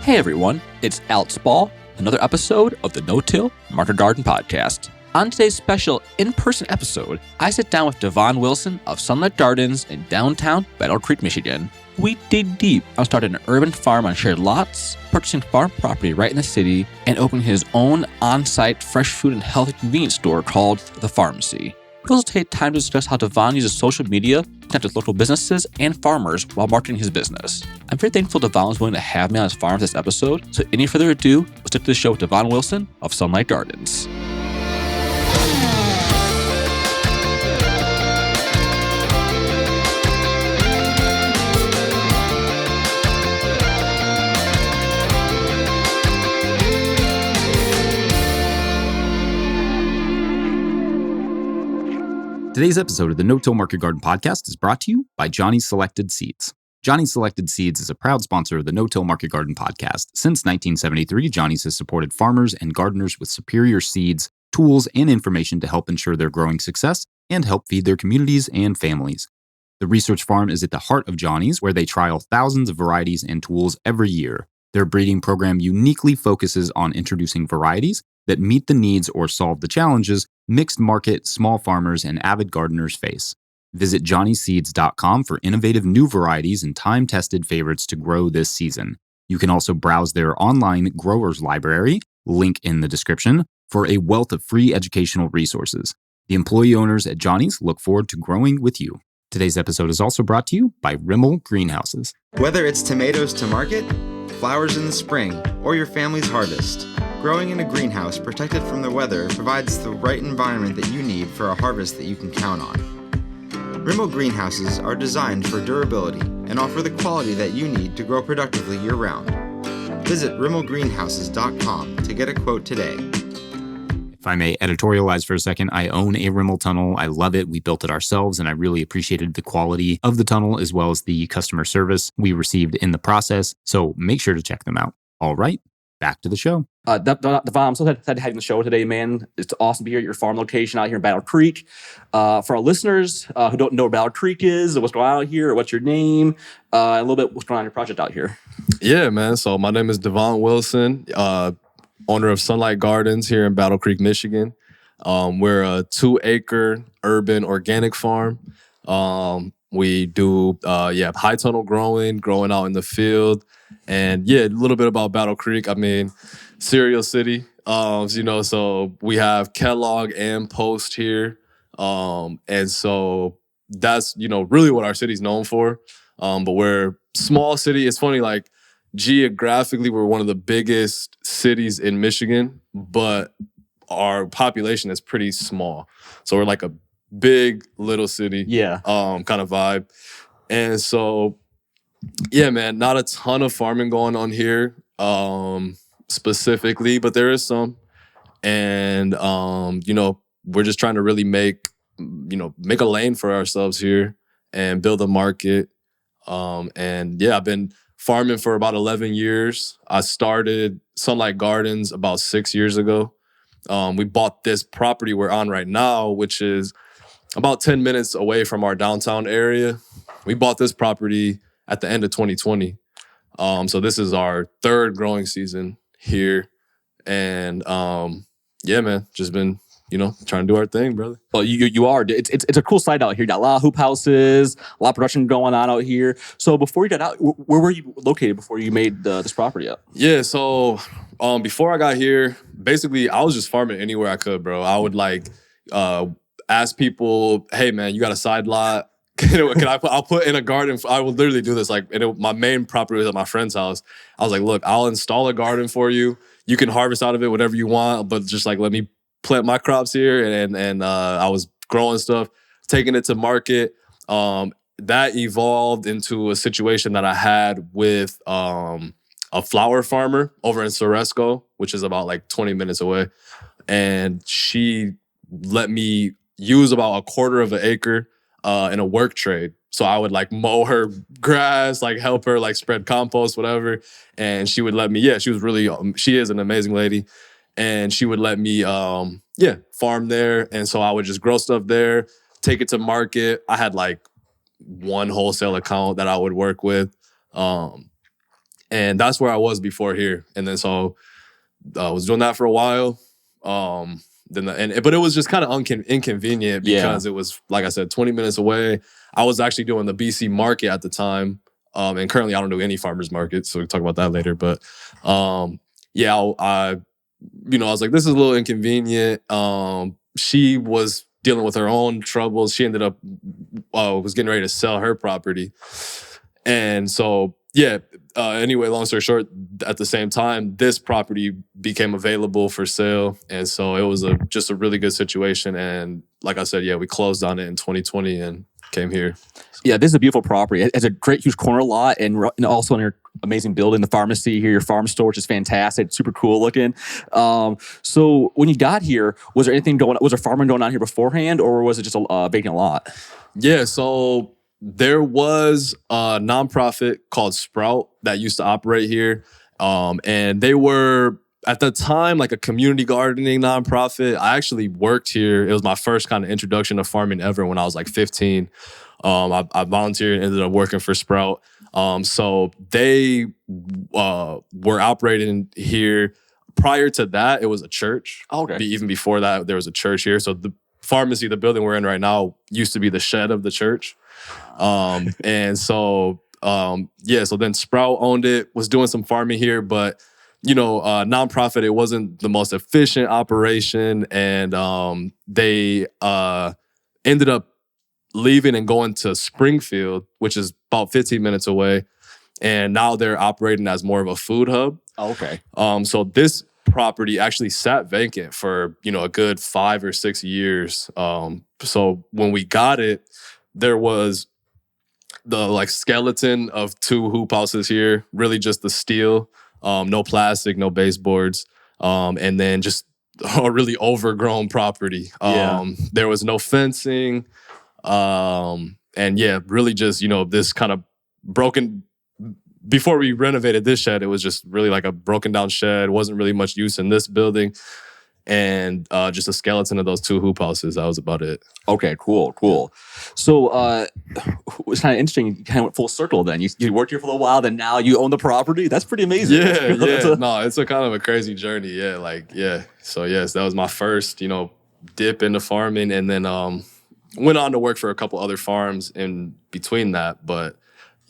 Hey everyone, it's Alex Ball, another episode of the No-Till Market Garden Podcast. On today's special in-person episode, I sit down with Devon Wilson of Sunlight Gardens in downtown Battle Creek, Michigan. We dig deep on starting an urban farm on shared lots, purchasing farm property right in the city, and opening his own on-site fresh food and healthy convenience store called the Farmacy. We also take time to discuss how Devon uses social media to connect with local businesses and farmers while marketing his business. I'm very thankful Devon was willing to have me on his farm for this episode, so any further ado, let's stick to the show with Devon Wilson of Sunlight Gardens. Today's episode of the No-Till Market Garden Podcast is brought to you by Johnny's Selected Seeds. Johnny's Selected Seeds is a proud sponsor of the No-Till Market Garden Podcast. Since 1973, Johnny's has supported farmers and gardeners with superior seeds, tools, and information to help ensure their growing success and help feed their communities and families. The research farm is at the heart of Johnny's, where they trial thousands of varieties and tools every year. Their breeding program uniquely focuses on introducing varieties that meet the needs or solve the challenges mixed market, small farmers, and avid gardeners face. Visit johnnyseeds.com for innovative new varieties and time-tested favorites to grow this season. You can also browse their online growers library, link in the description, for a wealth of free educational resources. The employee owners at Johnny's look forward to growing with you. Today's episode is also brought to you by RIMOL Greenhouses. Whether it's tomatoes to market, flowers in the spring, or your family's harvest, growing in a greenhouse protected from the weather provides the right environment that you need for a harvest that you can count on. RIMOL Greenhouses are designed for durability and offer the quality that you need to grow productively year-round. Visit rimolgreenhouses.com to get a quote today. If I may editorialize for a second, I own a RIMOL tunnel. I love it. We built it ourselves, and I really appreciated the quality of the tunnel as well as the customer service we received in the process. So make sure to check them out. All right, back to the show. Devon, I'm so excited to have you on the show today, man. It's awesome to be here at your farm location out here in Battle Creek. For our listeners who don't know where Battle Creek is, or what's going on out here, or what's your name, a little bit what's going on in your project out here. Yeah, man. So my name is Devon Wilson, owner of Sunlight Gardens here in Battle Creek, Michigan. We're a 2-acre urban organic farm. We do high tunnel growing out in the field. And yeah, a little bit about Battle Creek. I mean, cereal city, so we have Kellogg and Post here. And so that's, really what our city's known for. But we're small city. It's funny, like geographically, we're one of the biggest cities in Michigan, but our population is pretty small. So we're like a big little city, kind of vibe. And so, yeah, man, not a ton of farming going on here, specifically, but there is some. And, we're just trying to really make a lane for ourselves here and build a market. I've been farming for about 11 years. I started Sunlight Gardens about 6 years ago. We bought this property we're on right now, which is about 10 minutes away from our downtown area. We bought this property at the end of 2020. So this is our third growing season here. And man, just been, trying to do our thing, brother. Well, you are. It's a cool site out here. You got a lot of hoop houses, a lot of production going on out here. So before you got out, where were you located before you made this property up? Yeah, so before I got here, basically I was just farming anywhere I could, bro. I would ask people, hey man, you got a side lot? I'll put in a garden. I will literally do this. My main property was at my friend's house. I was like, look, I'll install a garden for you. You can harvest out of it whatever you want, but just let me plant my crops here. And I was growing stuff, taking it to market. That evolved into a situation that I had with a flower farmer over in Soresco, which is about 20 minutes away. And she let me use about a quarter of an acre in a work trade. So I would mow her grass, help her spread compost, whatever. And she would let me, she was really, she is an amazing lady. And she would let me, farm there. And so I would just grow stuff there, take it to market. I had one wholesale account that I would work with. And that's where I was before here. And then so I was doing that for a while. But it was just kind of inconvenient because it was, like I said, 20 minutes away. I was actually doing the BC market at the time. And currently I don't do any farmers market. So we'll talk about that later. But I was like, this is a little inconvenient. She was dealing with her own troubles. She ended up was getting ready to sell her property. And so, anyway, long story short, at the same time, this property became available for sale. And so it was just a really good situation. And like I said, we closed on it in 2020 and came here. Yeah, this is a beautiful property. It has a great, huge corner lot, and also in your amazing building, the Farmacy here, your farm store, which is fantastic. It's super cool looking. So when you got here, was there farming going on here beforehand, or was it just a vacant lot? Yeah, so there was a nonprofit called Sprout that used to operate here. And they were, at the time, like a community gardening nonprofit. I actually worked here. It was my first kind of introduction to farming ever when I was like 15. I volunteered and ended up working for Sprout. So they were operating here. Prior to that, it was a church. Okay. Even before that, there was a church here. So the Farmacy, the building we're in right now, used to be the shed of the church. So then Sprout owned it, was doing some farming here, but nonprofit, it wasn't the most efficient operation. And they ended up leaving and going to Springfield, which is about 15 minutes away. And now they're operating as more of a food hub. Okay. So this property actually sat vacant for, a good 5 or 6 years. So when we got it, there was the skeleton of 2 hoop houses here, really just the steel, no plastic, no baseboards, and then just a really overgrown property. There was no fencing, really just, this kind of broken. Before we renovated this shed, it was just really like a broken down shed. Wasn't really much use in this building. And just a skeleton of those 2 hoop houses. That was about it. Okay, cool. So it was kind of interesting. You kind of went full circle then. You worked here for a little while, then now you own the property. That's pretty amazing. Yeah. No, it's a kind of a crazy journey. Yeah. So yes, that was my first, dip into farming, and then went on to work for a couple other farms in between that. But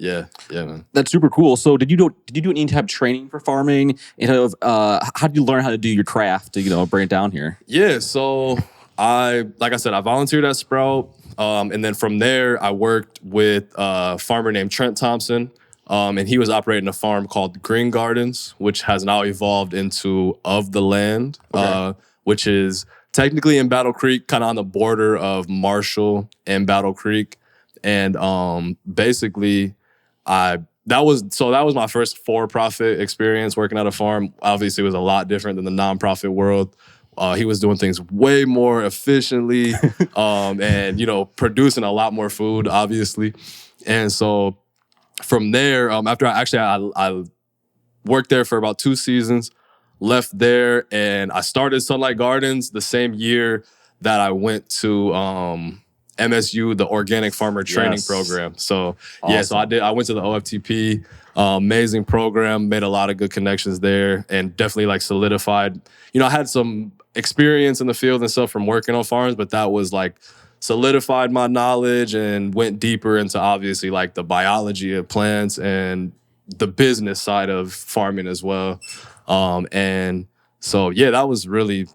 yeah, man. That's super cool. So did you do any type of training for farming? How did you learn how to do your craft to, bring it down here? Yeah, so I volunteered at Sprout. And then from there, I worked with a farmer named Trent Thompson. And he was operating a farm called Green Gardens, which has now evolved into Of the Land, which is technically in Battle Creek, kind of on the border of Marshall and Battle Creek. And basically, that was my first for-profit experience working at a farm. Obviously, it was a lot different than the nonprofit world. He was doing things way more efficiently, and producing a lot more food, obviously. And so from there, after I worked there for about 2 seasons, left there, and I started Sunlight Gardens the same year that I went to MSU, the Organic Farmer Training Program. So awesome. I went to the OFTP, amazing program, made a lot of good connections there, and definitely solidified. I had some experience in the field and stuff from working on farms, but that was solidified my knowledge and went deeper into obviously the biology of plants and the business side of farming as well. And so, that was really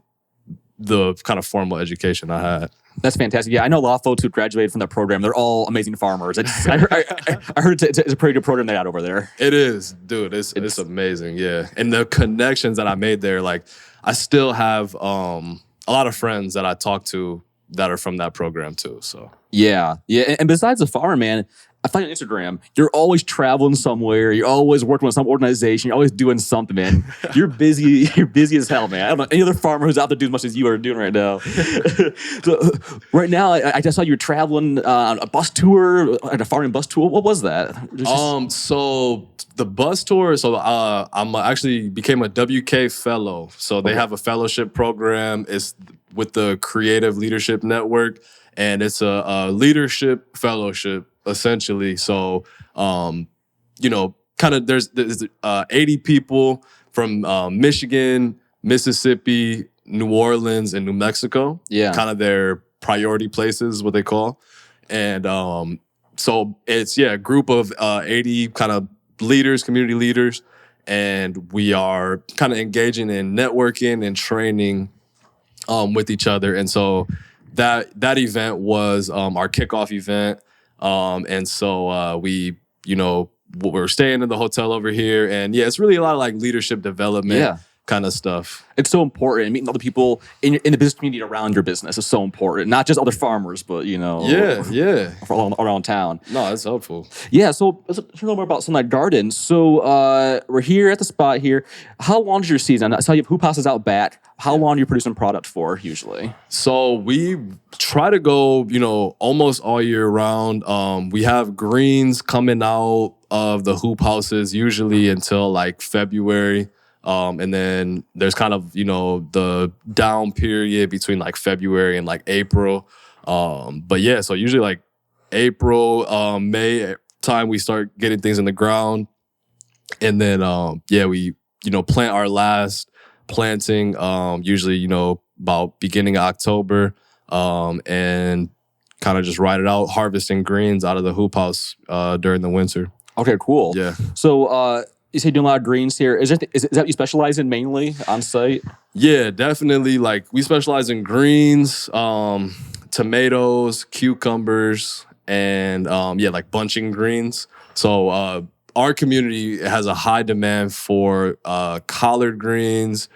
the kind of formal education I had. That's fantastic. Yeah, I know a lot of folks who graduated from that program. They're all amazing farmers. I heard it's a pretty good program they had over there. It is, dude. It's amazing. Yeah, and the connections that I made there, I still have a lot of friends that I talk to that are from that program too. So yeah. And besides the farm, man, I find on Instagram, you're always traveling somewhere. You're always working with some organization. You're always doing something, man. You're busy. You're busy as hell, man. I don't know any other farmer who's out there doing as much as you are doing right now. So, right now, I just saw you were traveling on a bus tour, at a farming bus tour. What was that? So the bus tour. So I'm actually became a WK fellow. So they have a fellowship program. It's with the Creative Leadership Network, and it's a leadership fellowship. Essentially. So, kind of there's 80 people from Michigan, Mississippi, New Orleans, and New Mexico. Yeah. Kind of their priority places, what they call. And so it's, a group of 80 kind of leaders, community leaders. And we are kind of engaging in networking and training with each other. And so that event was our kickoff event. And so we, we're staying in the hotel over here. And it's really a lot of like leadership development kind of stuff. It's so important. Meeting other people in the business community around your business is so important. Not just other farmers, but, around town. No, that's helpful. Yeah, so let's learn more about Sunlight Gardens. So we're here at the spot here. How long is your season? I saw you have hoop houses out back. How long are you producing product for usually? So we try to go, almost all year round. We have greens coming out of the hoop houses usually until like February. And then there's kind of, the down period between like February and like April. So usually like April, May time we start getting things in the ground. And then, we, plant our last planting, usually, about beginning of October, and kind of just ride it out, harvesting greens out of the hoop house, during the winter. Okay, cool. Yeah. So, you say you're doing a lot of greens here. Is that what you specialize in mainly on site? Yeah, definitely. Like we specialize in greens, tomatoes, cucumbers, and like bunching greens. So our community has a high demand for collard greens,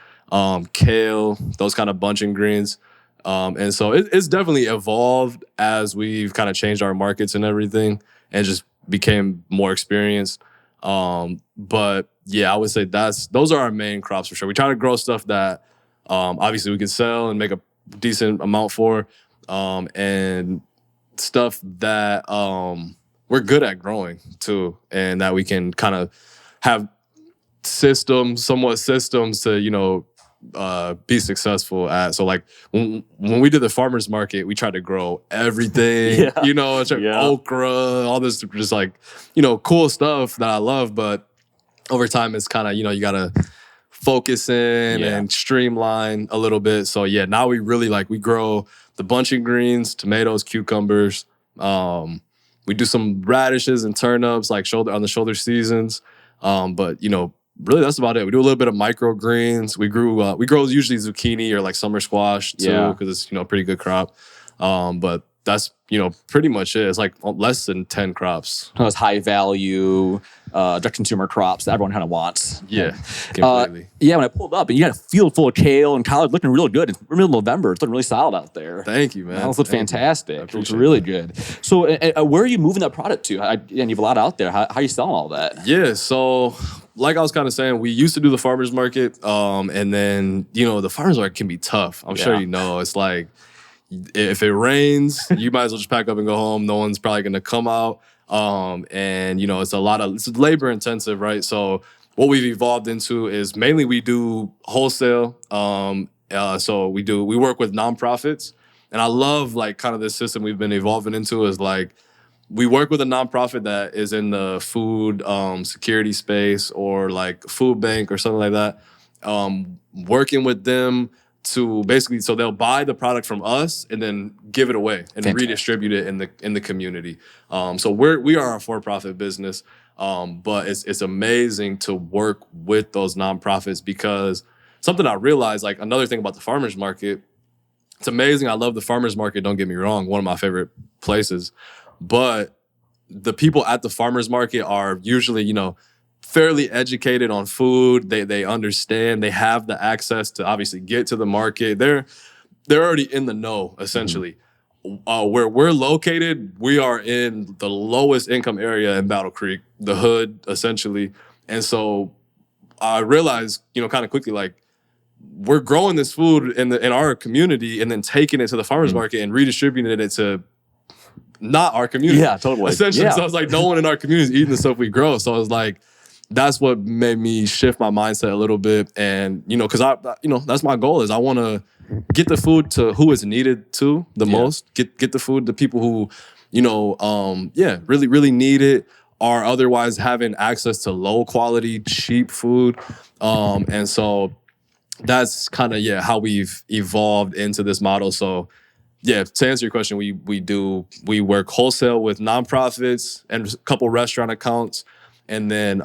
kale, those kind of bunching greens. And so it's definitely evolved as we've kind of changed our markets and everything and just became more experienced. But I would say those are our main crops for sure. We try to grow stuff that obviously we can sell and make a decent amount for, and stuff that we're good at growing too, and that we can kind of have somewhat systems to be successful at. So like when we did the farmers market, we tried to grow everything, okra, all this just like, cool stuff that I love. But over time, it's kind of, you got to focus in and streamline a little bit. So now we really we grow the bunching greens, tomatoes, cucumbers. We do some radishes and turnips on the shoulder seasons. But really, that's about it. We do a little bit of microgreens. We grow usually zucchini or like summer squash too, because it's a pretty good crop. But that's pretty much it. It's like less than 10 crops. Those high value, direct consumer crops that everyone kind of wants. Yeah, completely. When I pulled up and you had a field full of kale and collard looking real good. It's middle of November. It's looking really solid out there. Thank you, man. That looks fantastic. It's really good. So where are you moving that product to? And you have a lot out there. How are you selling all that? Yeah, so like I was kind of saying, we used to do the farmers market, and then the farmers market can be tough. I'm sure it's like if it rains, you might as well just pack up and go home. No one's probably going to come out, and it's labor intensive, right? So what we've evolved into is mainly we do wholesale. So we work with nonprofits, and I love kind of this system we've been evolving into is we work with a nonprofit that is in the food security space or food bank or something like that. Working with them to basically, so they'll buy the product from us and then give it away and redistribute it in the community. So we are a for-profit business, but it's amazing to work with those nonprofits because something I realized, another thing about the farmers market, it's amazing. I love the farmers market. Don't get me wrong, one of my favorite places. But the people at the farmers market are usually, fairly educated on food. They understand. They have the access to obviously get to the market. They're already in the know, essentially. Where we're located, we are in the lowest income area in Battle Creek, the hood, essentially. And so I realized, kind of quickly, we're growing this food in our community and then taking it to the farmers market and redistributing it to not our community. Yeah, totally. Essentially. Yeah. So I was no one in our community is eating the stuff we grow. So I was that's what made me shift my mindset a little bit. And, because that's my goal is I want to get the food to who is needed to the most. Get the food to people who, really, really need it. are otherwise having access to low quality, cheap food. And so that's kind of, how we've evolved into this model. So yeah, to answer your question, we work wholesale with nonprofits and a couple restaurant accounts. And then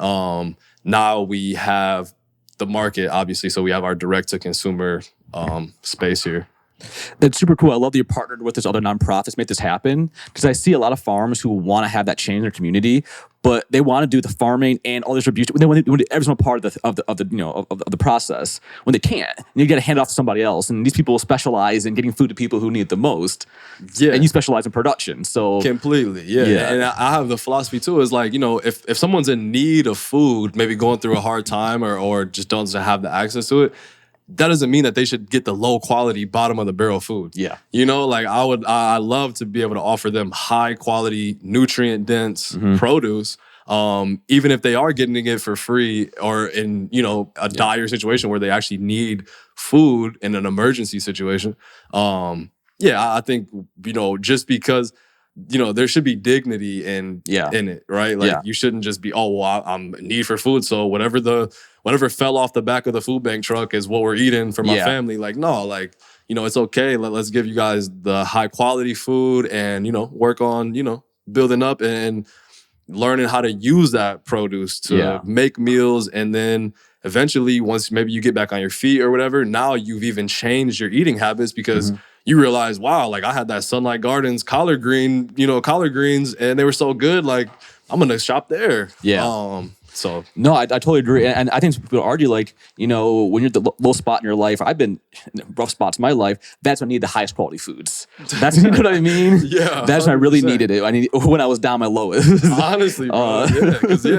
now we have the market, obviously. So we have our direct to consumer space here. It's super cool. I love that you partnered with this other nonprofits, make this happen, because I see a lot of farms who want to have that change in their community, but they want to do the farming and all the distribution. When every single part of the process, when they can't, and you got to hand it off to somebody else. And these people specialize in getting food to people who need it the most. Yeah, and you specialize in production. So completely, yeah. And I have the philosophy too. Is like, if someone's in need of food, maybe going through a hard time or just doesn't have the access to it, that doesn't mean that they should get the low quality bottom of the barrel food. Yeah. Like I love to be able to offer them high quality, nutrient dense produce. Even if they are getting it for free or in, a dire situation where they actually need food in an emergency situation. I think, just because, there should be dignity in it, right? Like you shouldn't just be, I'm in need for food. So whatever fell off the back of the food bank truck is what we're eating for my family. Like, no, it's okay. Let's give you guys the high quality food and, work on, building up and learning how to use that produce to make meals. And then eventually, once maybe you get back on your feet or whatever, now you've even changed your eating habits because you realize, wow, like I had that Sunlight Gardens collard greens, and they were so good. Like, I'm going to shop there. Yeah. So no, I totally agree, and I think people argue when you're at the low spot in your life, I've been in rough spots in my life. That's when I need the highest quality foods. That's you know what I mean. Yeah, that's when I really needed it. I need when I was down my lowest. Honestly, bro.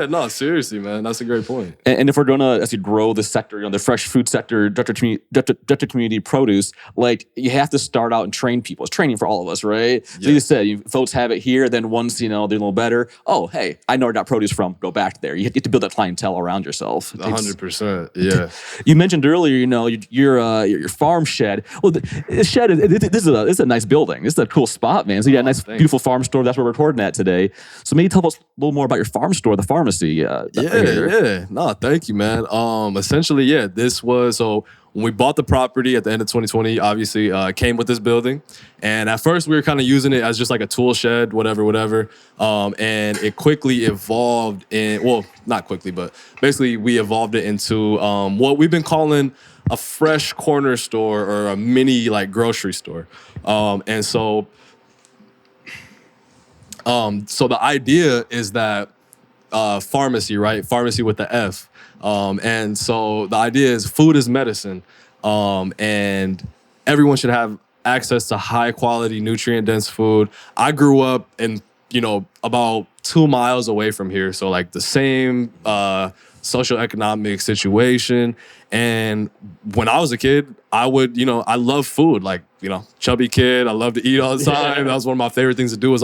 No, seriously, man, that's a great point. And if we're gonna grow the sector, the fresh food sector, direct to community produce, like you have to start out and train people. It's training for all of us, right? So you said folks have it here, then once they're a little better. Oh, hey, I know where that produce from. Go back there. You to build that clientele around yourself. 100%. Yeah. You mentioned earlier, your farm shed. Well, the shed this is a nice building. This is a cool spot, man. So you got a nice, beautiful farm store. That's where we're recording at today. So maybe tell us a little more about your farm store, the Farmacy. No, thank you, man. Essentially, this was when we bought the property at the end of 2020, obviously came with this building. And at first we were kind of using it as just like a tool shed, whatever. And it quickly evolved not quickly, but basically we evolved it into what we've been calling a fresh corner store or a mini grocery store. And so the idea is that Farmacy, right? Farmacy with the F. And so the idea is food is medicine, and everyone should have access to high quality, nutrient dense food. I grew up in, about 2 miles away from here. So the same socioeconomic situation. And when I was a kid, I would, I love food, chubby kid. I love to eat all the time. That was one of my favorite things to do was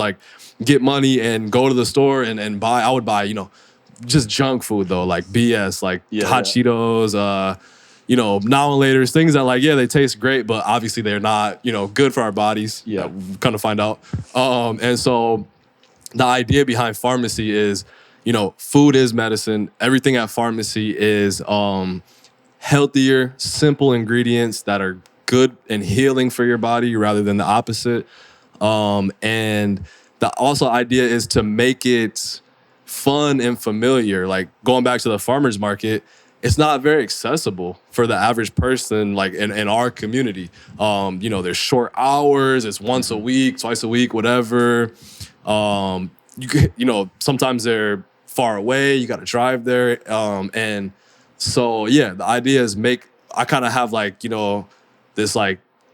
get money and go to the store and buy. I would buy, just junk food though, like BS, hot Cheetos, now and later, things that they taste great, but obviously they're not, good for our bodies. Yeah, we kind of find out. And so the idea behind Farmacy is, food is medicine. Everything at Farmacy is healthier, simple ingredients that are good and healing for your body rather than the opposite. And the also idea is to make it fun and familiar. Going back to the farmer's market, it's not very accessible for the average person in our community. There's short hours, it's once a week, twice a week, whatever. Sometimes they're far away, you gotta drive there. And so the idea is I kind of have this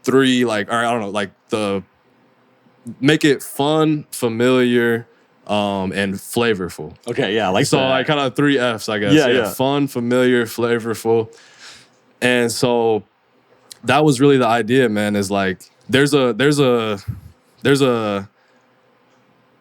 three make it fun, familiar, and flavorful. Okay, yeah, that. Kind of 3 Fs, I guess. Yeah. Fun, familiar, flavorful. And so that was really the idea, man, is there's a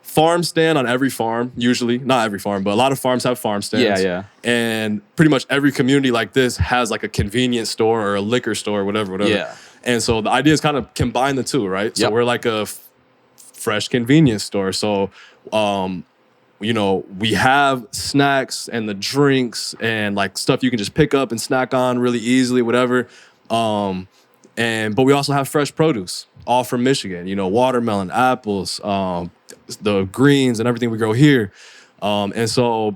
farm stand on every farm, usually. Not every farm, but a lot of farms have farm stands. Yeah. And pretty much every community like this has a convenience store or a liquor store, whatever. Yeah. And so the idea is kind of combine the two, right? So we're a fresh convenience store. So we have snacks and the drinks and like stuff you can just pick up and snack on really easily, whatever. But we also have fresh produce, all from Michigan. Watermelon, apples, the greens, and everything we grow here. And so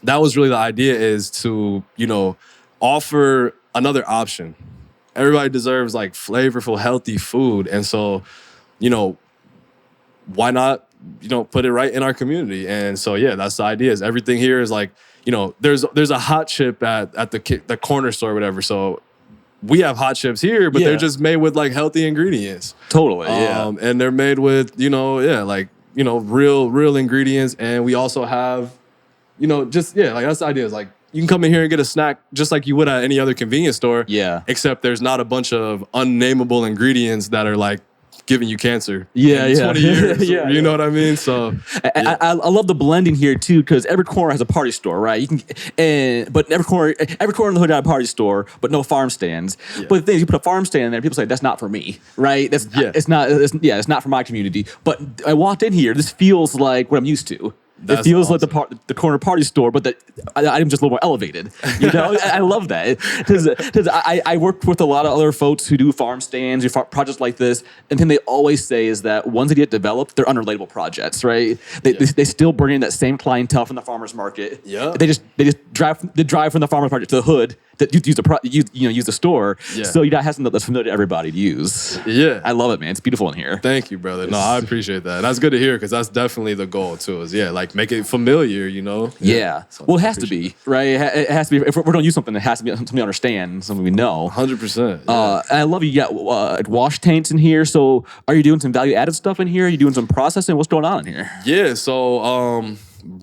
that was really the idea, is to offer another option. Everybody deserves like flavorful, healthy food, and so why not put it right in our community? And so that's the idea. Is everything here is like there's a hot chip at the corner store or whatever. So we have hot chips here, but they're just made with like healthy ingredients. Totally, and they're made with real ingredients, and we also have like that's the idea. Is like you can come in here and get a snack just like you would at any other convenience store. Yeah. Except there's not a bunch of unnameable ingredients that are like giving you cancer. Yeah, in 20 years. You know what I mean? So I love the blending here too, because every corner has a party store, right? But every corner in the hood has a party store, but no farm stands. Yeah. But the thing is, you put a farm stand in there, people say that's not for me, right? It's not for my community. But I walked in here, this feels like what I'm used to. It feels awesome. like the corner party store, but the item's just a little more elevated. I love that, because I worked with a lot of other folks who do farm stands, do projects like this, and the thing they always say is that once they get developed, they're unrelatable projects, right? They still bring in that same clientele from the farmers market. Yeah, they just drive from the farmers market to the hood that use the store. Yeah. So you have something that's familiar to everybody to use. Yeah, I love it, man. It's beautiful in here. Thank you, brother. No, I appreciate that. That's good to hear, because that's definitely the goal too. Is like make it familiar, Yeah. So well, it has to be, right? It has to be. If we're going to use something, it has to be something we understand, something we know. 100%. I love you got wash tanks in here. So are you doing some value-added stuff in here? Are you doing some processing? What's going on in here? Yeah. So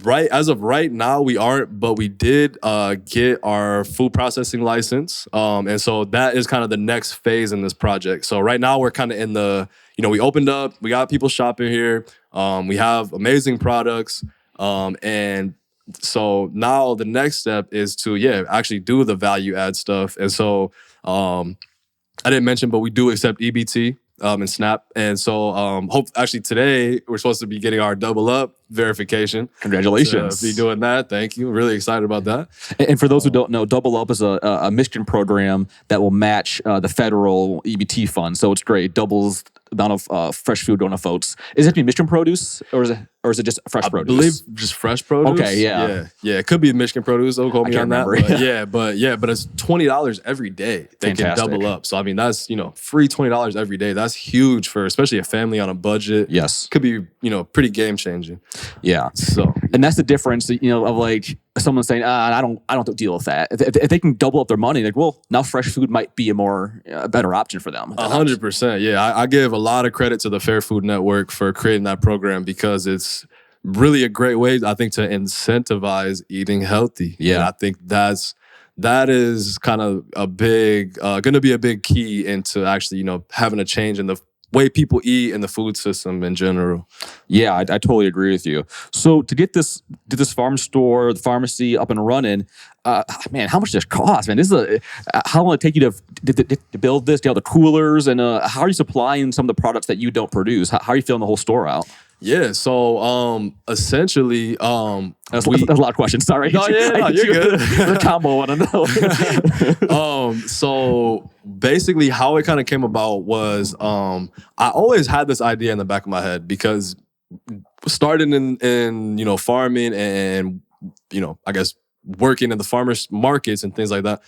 as of right now, we aren't, but we did get our food processing license. And so that is kind of the next phase in this project. So right now we're kind of in the, we opened up, we got people shopping here. We have amazing products. And so now the next step is to, actually do the value add stuff. And so I didn't mention, but we do accept EBT and SNAP. And so actually today we're supposed to be getting our double up verification. Congratulations. To be doing that. Thank you. Really excited about that. And for those who don't know, Double Up is a Michigan program that will match the federal EBT fund. So it's great. It doubles the amount of fresh food going to folks. Is it Michigan produce or is it just fresh produce? I believe just fresh produce. Okay, yeah. It could be Michigan produce. Don't quote me on that. Remember. But it's $20 every day. They can double up. So I mean, that's free $20 every day. That's huge for especially a family on a budget. Yes, could be pretty game changing. Yeah. So and that's the difference, of like someone saying, I don't deal with that. If they can double up their money, like, well, now fresh food might be a better option for them. 100%. Yeah, I give a lot of credit to the Fair Food Network for creating that program, because it's really a great way, I think, to incentivize eating healthy. Yeah, and I think that is kind of a big, going to be a big key into actually, having a change in the way people eat and the food system in general. Yeah, I totally agree with you. So to get this farm store, the pharmacy up and running, man, how much does this cost? Man, this is how long it take you to build this? Do you have the coolers, and how are you supplying some of the products that you don't produce? How are you filling the whole store out? Yeah, so essentially, that's a lot of questions. Sorry. No, you're good. The combo, I want to know. So basically, how it kind of came about was I always had this idea in the back of my head, because starting in farming and I guess working in the farmers markets and things like that,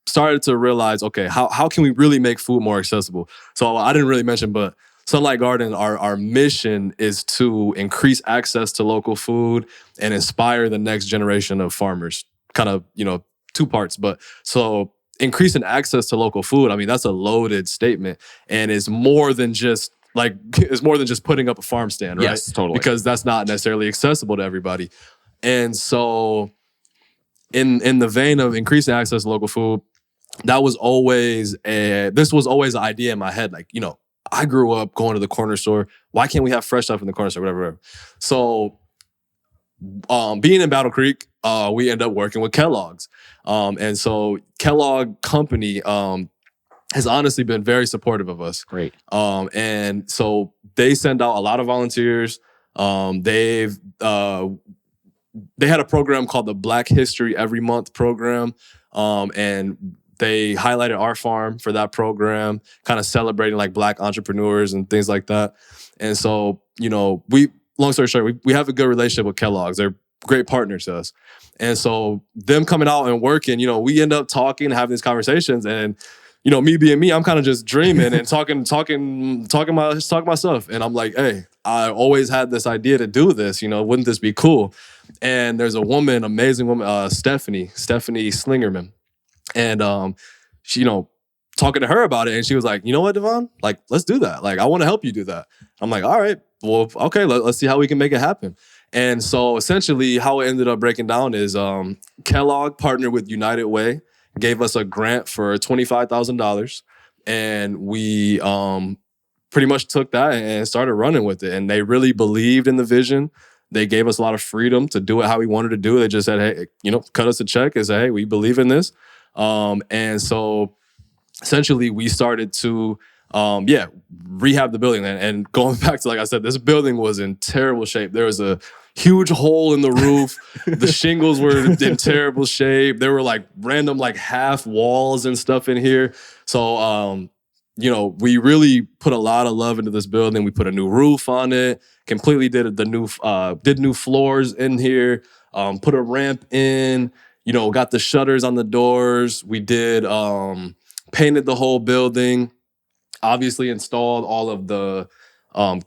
started to realize, okay, how can we really make food more accessible? So I didn't really mention, but Sunlight Garden, our mission is to increase access to local food and inspire the next generation of farmers. Kind of, two parts. But so increasing access to local food, I mean, that's a loaded statement, and it's more than just putting up a farm stand, right? Yes, totally. Because that's not necessarily accessible to everybody. And so in the vein of increasing access to local food, this was always an idea in my head. Like, I grew up going to the corner store. Why can't we have fresh stuff in the corner store, whatever. So being in Battle Creek, we end up working with Kellogg's. And so Kellogg Company has honestly been very supportive of us. Great. And so they send out a lot of volunteers. They had a program called the Black History Every Month program, and they highlighted our farm for that program, kind of celebrating like Black entrepreneurs and things like that. And so, long story short, we have a good relationship with Kellogg's. They're great partners to us. And so them coming out and working, we end up talking, having these conversations, and me being me, I'm kind of just dreaming and talking myself. And I'm like, hey, I always had this idea to do this. Wouldn't this be cool? And there's a woman, amazing woman, Stephanie Slingerman, and she, talking to her about it, and she was like, you know what, Devon, like, let's do that. Like, I want to help you do that. I'm like, all right, well, okay, let's see how we can make it happen. And so essentially, how it ended up breaking down is Kellogg partnered with United Way, gave us a grant for $25,000, and we pretty much took that and started running with it. And they really believed in the vision. They gave us a lot of freedom to do it how we wanted to do it. They just said, hey, cut us a check and say, hey, we believe in this. And so essentially we started to rehab the building. And going back to, like I said, this building was in terrible shape. There was a huge hole in the roof. The shingles were in terrible shape. There were like random like half walls and stuff in here. So, we really put a lot of love into this building. We put a new roof on it, completely did new floors in here, put a ramp in, got the shutters on the doors. We did, painted the whole building, obviously installed all of the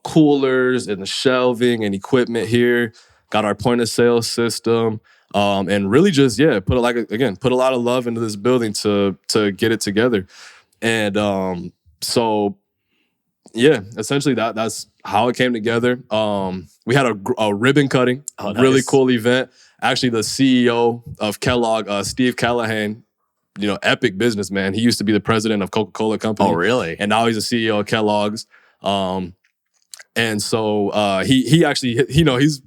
coolers and the shelving and equipment here, got our point of sale system, and really just, put a lot of love into this building to get it together. And essentially that's how it came together. We had a ribbon cutting, really cool event. Actually, the CEO of Kellogg, Steve Callahan, epic businessman. He used to be the president of Coca-Cola Company. Oh, really? And now he's the CEO of Kellogg's. And so he actually, he's,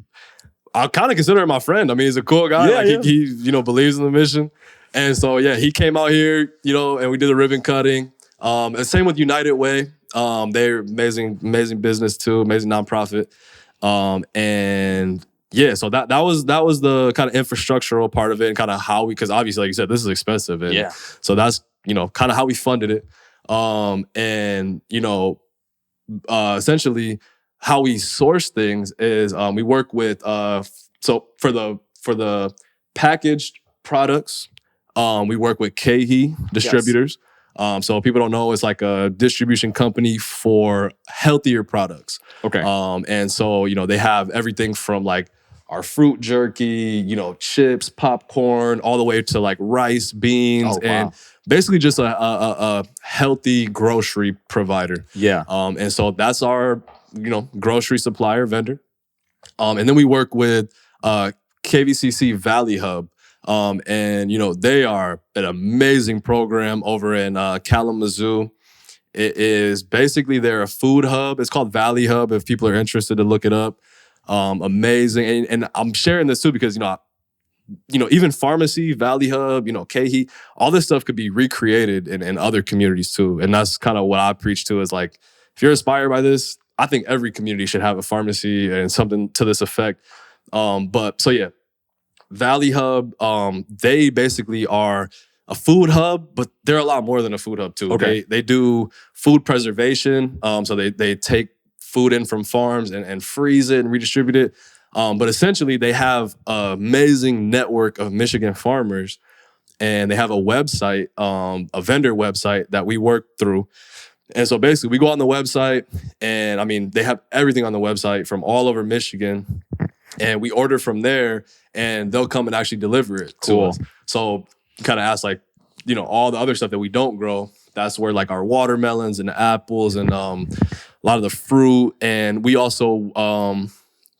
I kind of consider him my friend. I mean, he's a cool guy. He believes in the mission. And so, he came out here, and we did a ribbon cutting. And same with United Way. They're amazing business too, amazing nonprofit. So that was the kind of infrastructural part of it, and kind of how because obviously, like you said, this is expensive. And so that's, kind of how we funded it. Essentially how we source things is, we work with, so for the packaged products, we work with KeHE distributors. So people don't know, it's like a distribution company for healthier products. Okay. And so, they have everything from like our fruit jerky, chips, popcorn, all the way to like rice, beans, and basically just a healthy grocery provider. Yeah. And so that's our, grocery supplier vendor. And then we work with KVCC Valley Hub. And, they are an amazing program over in Kalamazoo. It is basically, they're a food hub. It's called Valley Hub if people are interested to look it up. Amazing. And I'm sharing this too because, even Farmacy, Valley Hub, KeHE, all this stuff could be recreated in other communities too. And that's kind of what I preach to is like, if you're inspired by this, I think every community should have a pharmacy and something to this effect. Valley Hub, they basically are a food hub, but they're a lot more than a food hub too. Okay. They do food preservation. So they take food in from farms and freeze it and redistribute it. But essentially they have an amazing network of Michigan farmers, and they have a website, a vendor website that we work through. And so basically we go on the website, and I mean, they have everything on the website from all over Michigan, and we order from there, and they'll come and actually deliver it to us. So you kind of ask like, all the other stuff that we don't grow, that's where like our watermelons and apples and a lot of the fruit. And we also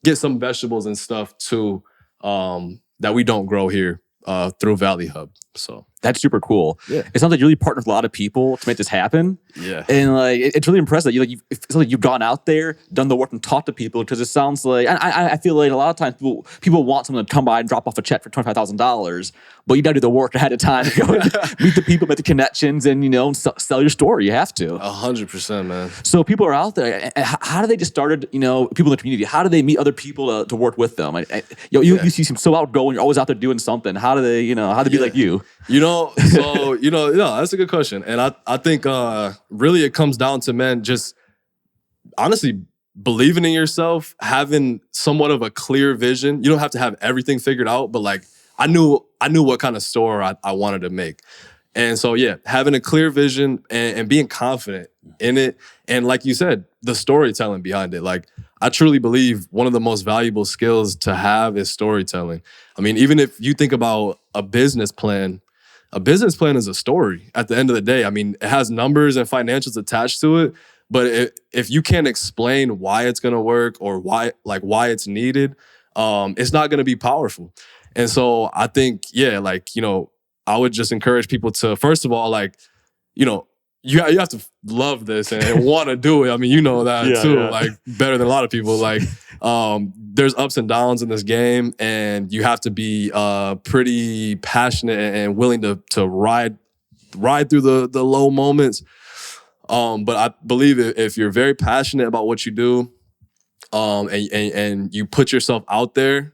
get some vegetables and stuff too that we don't grow here through Valley Hub. So That's super cool. Yeah. It sounds like you really partnered with a lot of people to make this happen. Yeah. And like, it's really impressive. It sounds like you've gone out there, done the work, and talked to people. Because it sounds like I feel like a lot of times people want someone to come by and drop off a check for $25,000, but you got to do the work ahead of time. Go and meet the people, make the connections, and sell your story. You have to. 100%, man. So people are out there. How do they just started? People in the community. How do they meet other people to work with them? You seem so outgoing. You're always out there doing something. How do they? How do they be like you? That's a good question. And I think really it comes down to, man, just honestly believing in yourself, having somewhat of a clear vision. You don't have to have everything figured out, but like I knew what kind of store I wanted to make. And so, yeah, having a clear vision and being confident in it. And like you said, the storytelling behind it. Like, I truly believe one of the most valuable skills to have is storytelling. I mean, even if you think about a business plan is a story at the end of the day. I mean, it has numbers and financials attached to it. But if you can't explain why it's going to work or why it's needed, it's not going to be powerful. And so I think, I would just encourage people to, first of all, you have to love this and want to do it. I mean, that too, like better than a lot of people. Like, there's ups and downs in this game, and you have to be pretty passionate and willing to ride through the low moments. But I believe if you're very passionate about what you do, and you put yourself out there,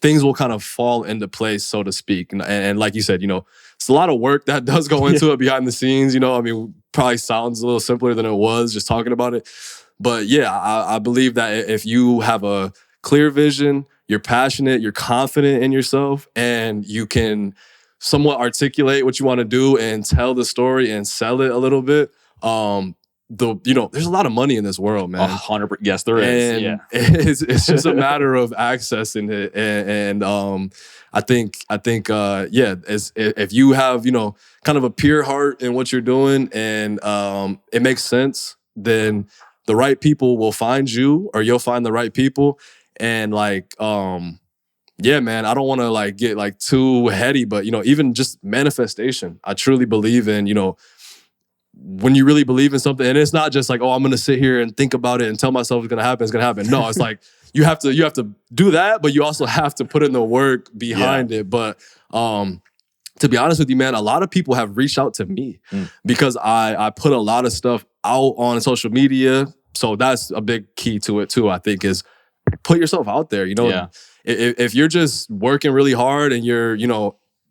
things will kind of fall into place, so to speak. And like you said, it's a lot of work that does go into it behind the scenes. I mean, probably sounds a little simpler than it was just talking about it. But yeah, I believe that if you have a clear vision, you're passionate, you're confident in yourself, and you can somewhat articulate what you want to do and tell the story and sell it a little bit, there's a lot of money in this world, man. 100%. Yes, there is. And it's just a matter of accessing it. And I think if you have, kind of a pure heart in what you're doing and it makes sense, then the right people will find you, or you'll find the right people. And man, I don't want to get too heady, but even just manifestation. I truly believe in, when you really believe in something, and it's not just like, oh, I'm going to sit here and think about it and tell myself it's going to happen, it's going to happen. No, it's like you have to do that, but you also have to put in the work behind it. But to be honest with you, man, a lot of people have reached out to me because I put a lot of stuff out on social media. So that's a big key to it too, I think, is put yourself out there. If you're just working really hard and you're,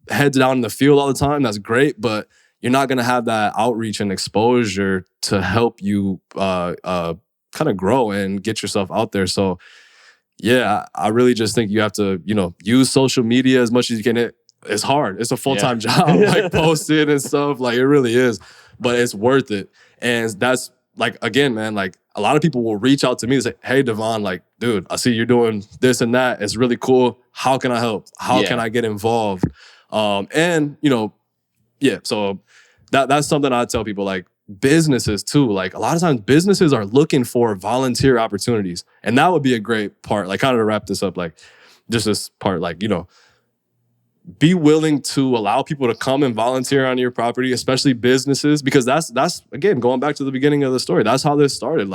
heads down in the field all the time, that's great, but you're not going to have that outreach and exposure to help you kind of grow and get yourself out there. So, yeah, I really just think you have to, use social media as much as you can. It's hard. It's a full-time job, posting and stuff. Like, it really is. But it's worth it. And that's, again, man, a lot of people will reach out to me and say, hey, Devon, dude, I see you're doing this and that. It's really cool. How can I help? How can I get involved? So that's something I tell people, businesses too. A lot of times businesses are looking for volunteer opportunities. And that would be a great part, kind of to wrap this up, just this part, be willing to allow people to come and volunteer on your property, especially businesses, because that's again, going back to the beginning of the story, that's how this started.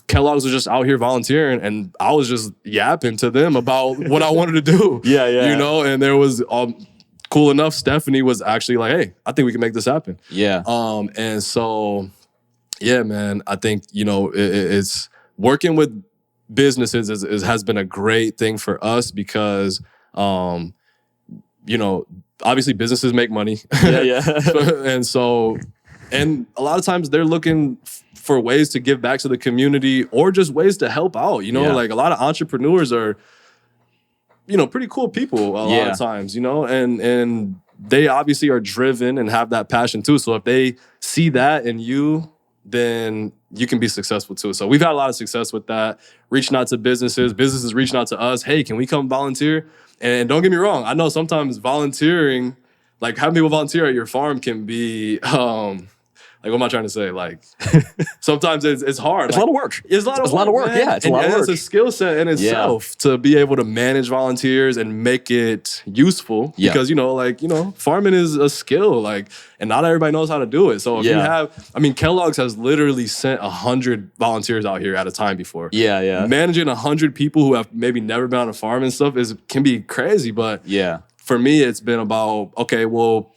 Kellogg's was just out here volunteering, and I was just yapping to them about what I wanted to do. And there was cool enough, Stephanie was actually like, hey, I think we can make this happen. And so, yeah, man, I think, it's working with businesses has been a great thing for us because, obviously businesses make money. And so, and a lot of times they're looking for ways to give back to the community or just ways to help out. A lot of entrepreneurs are, pretty cool people a lot of times, and they obviously are driven and have that passion too. So if they see that in you, then you can be successful too. So we've had a lot of success with that, reaching out to businesses reaching out to us. Hey, can we come volunteer? And don't get me wrong, I know sometimes volunteering, having people volunteer at your farm can be what am I trying to say? Like, sometimes it's hard. It's a lot of work. It's a lot of work. Man. Yeah, it's a lot of work. It's a skill set in itself to be able to manage volunteers and make it useful. Yeah. Because, farming is a skill, and not everybody knows how to do it. So if you have, Kellogg's has literally sent 100 volunteers out here at a time before. Yeah. Managing 100 people who have maybe never been on a farm and stuff can be crazy. But for me, it's been about, okay, well,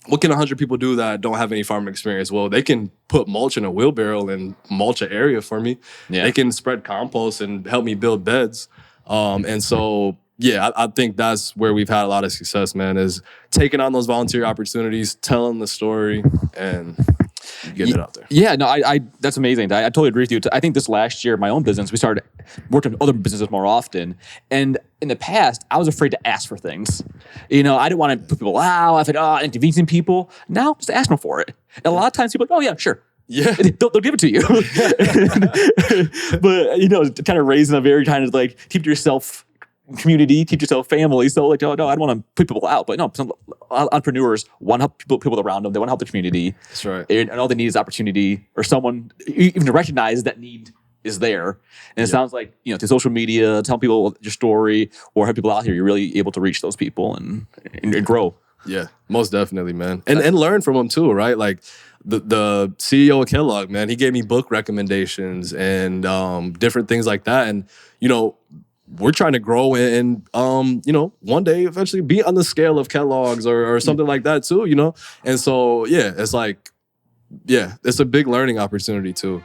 what can 100 people do that don't have any farming experience? Well, they can put mulch in a wheelbarrow and mulch an area for me. Yeah. They can spread compost and help me build beds. And so, I think that's where we've had a lot of success, man, is taking on those volunteer opportunities, telling the story, and getting it out there. Yeah, no, I that's amazing. I totally agree with you. I think this last year, my own business, we started working with other businesses more often. And in the past, I was afraid to ask for things. I didn't want to put people out. I thought, inconveniencing people. Now, just ask them for it. And a lot of times people are like, oh, yeah, sure. Yeah. They'll give it to you. But, kind of raising a very kind of like, keep yourself community, teach yourself family. So no, I don't want to put people out, but no, some entrepreneurs want to help people around them. They want to help the community. That's right. And all they need is opportunity or someone even to recognize that need is there. And it sounds like, through social media, telling people your story or have people out here, you're really able to reach those people and grow. Yeah, most definitely, man. And learn from them too, right? Like the CEO of Kellogg, man, he gave me book recommendations and different things like that. And, we're trying to grow and one day eventually be on the scale of Kellogg's or something like that too, And so, it's like, it's a big learning opportunity too.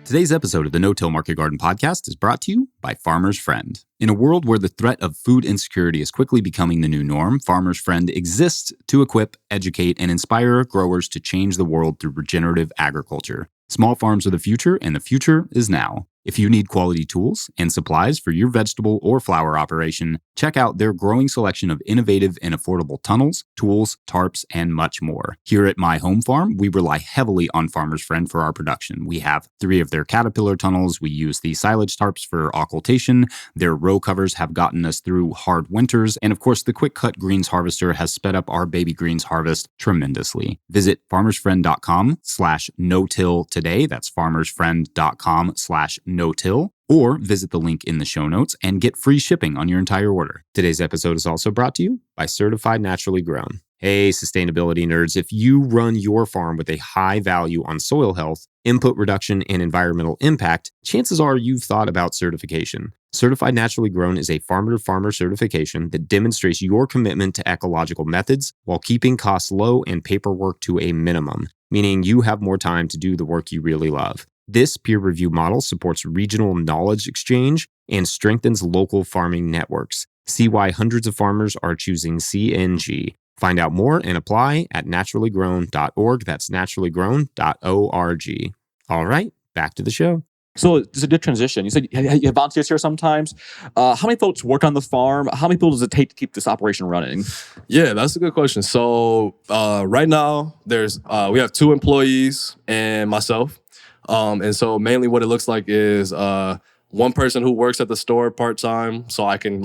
Today's episode of the No-Till Market Garden podcast is brought to you by Farmer's Friend. In a world where the threat of food insecurity is quickly becoming the new norm, Farmer's Friend exists to equip, educate, and inspire growers to change the world through regenerative agriculture. Small farms are the future, and the future is now. If you need quality tools and supplies for your vegetable or flower operation, check out their growing selection of innovative and affordable tunnels, tools, tarps, and much more. Here at my home farm, we rely heavily on Farmer's Friend for our production. We have 3 of their Caterpillar tunnels. We use the silage tarps for occultation. Their row covers have gotten us through hard winters. And of course, the Quick Cut Greens Harvester has sped up our baby greens harvest tremendously. Visit farmersfriend.com/no-till today. That's farmersfriend.com/no-till, or visit the link in the show notes and get free shipping on your entire order. Today's episode is also brought to you by Certified Naturally Grown. Hey, sustainability nerds, if you run your farm with a high value on soil health, input reduction, and environmental impact, chances are you've thought about certification. Certified Naturally Grown is a farmer-to-farmer certification that demonstrates your commitment to ecological methods while keeping costs low and paperwork to a minimum, meaning you have more time to do the work you really love. This peer review model supports regional knowledge exchange and strengthens local farming networks. See why hundreds of farmers are choosing CNG. Find out more and apply at naturallygrown.org. That's naturallygrown.org. All right, back to the show. So it's a good transition. You said you have volunteers here sometimes. How many folks work on the farm? How many people does it take to keep this operation running? Yeah, that's a good question. So right now, we have 2 employees and myself. And so mainly what it looks like is one person who works at the store part-time, so I can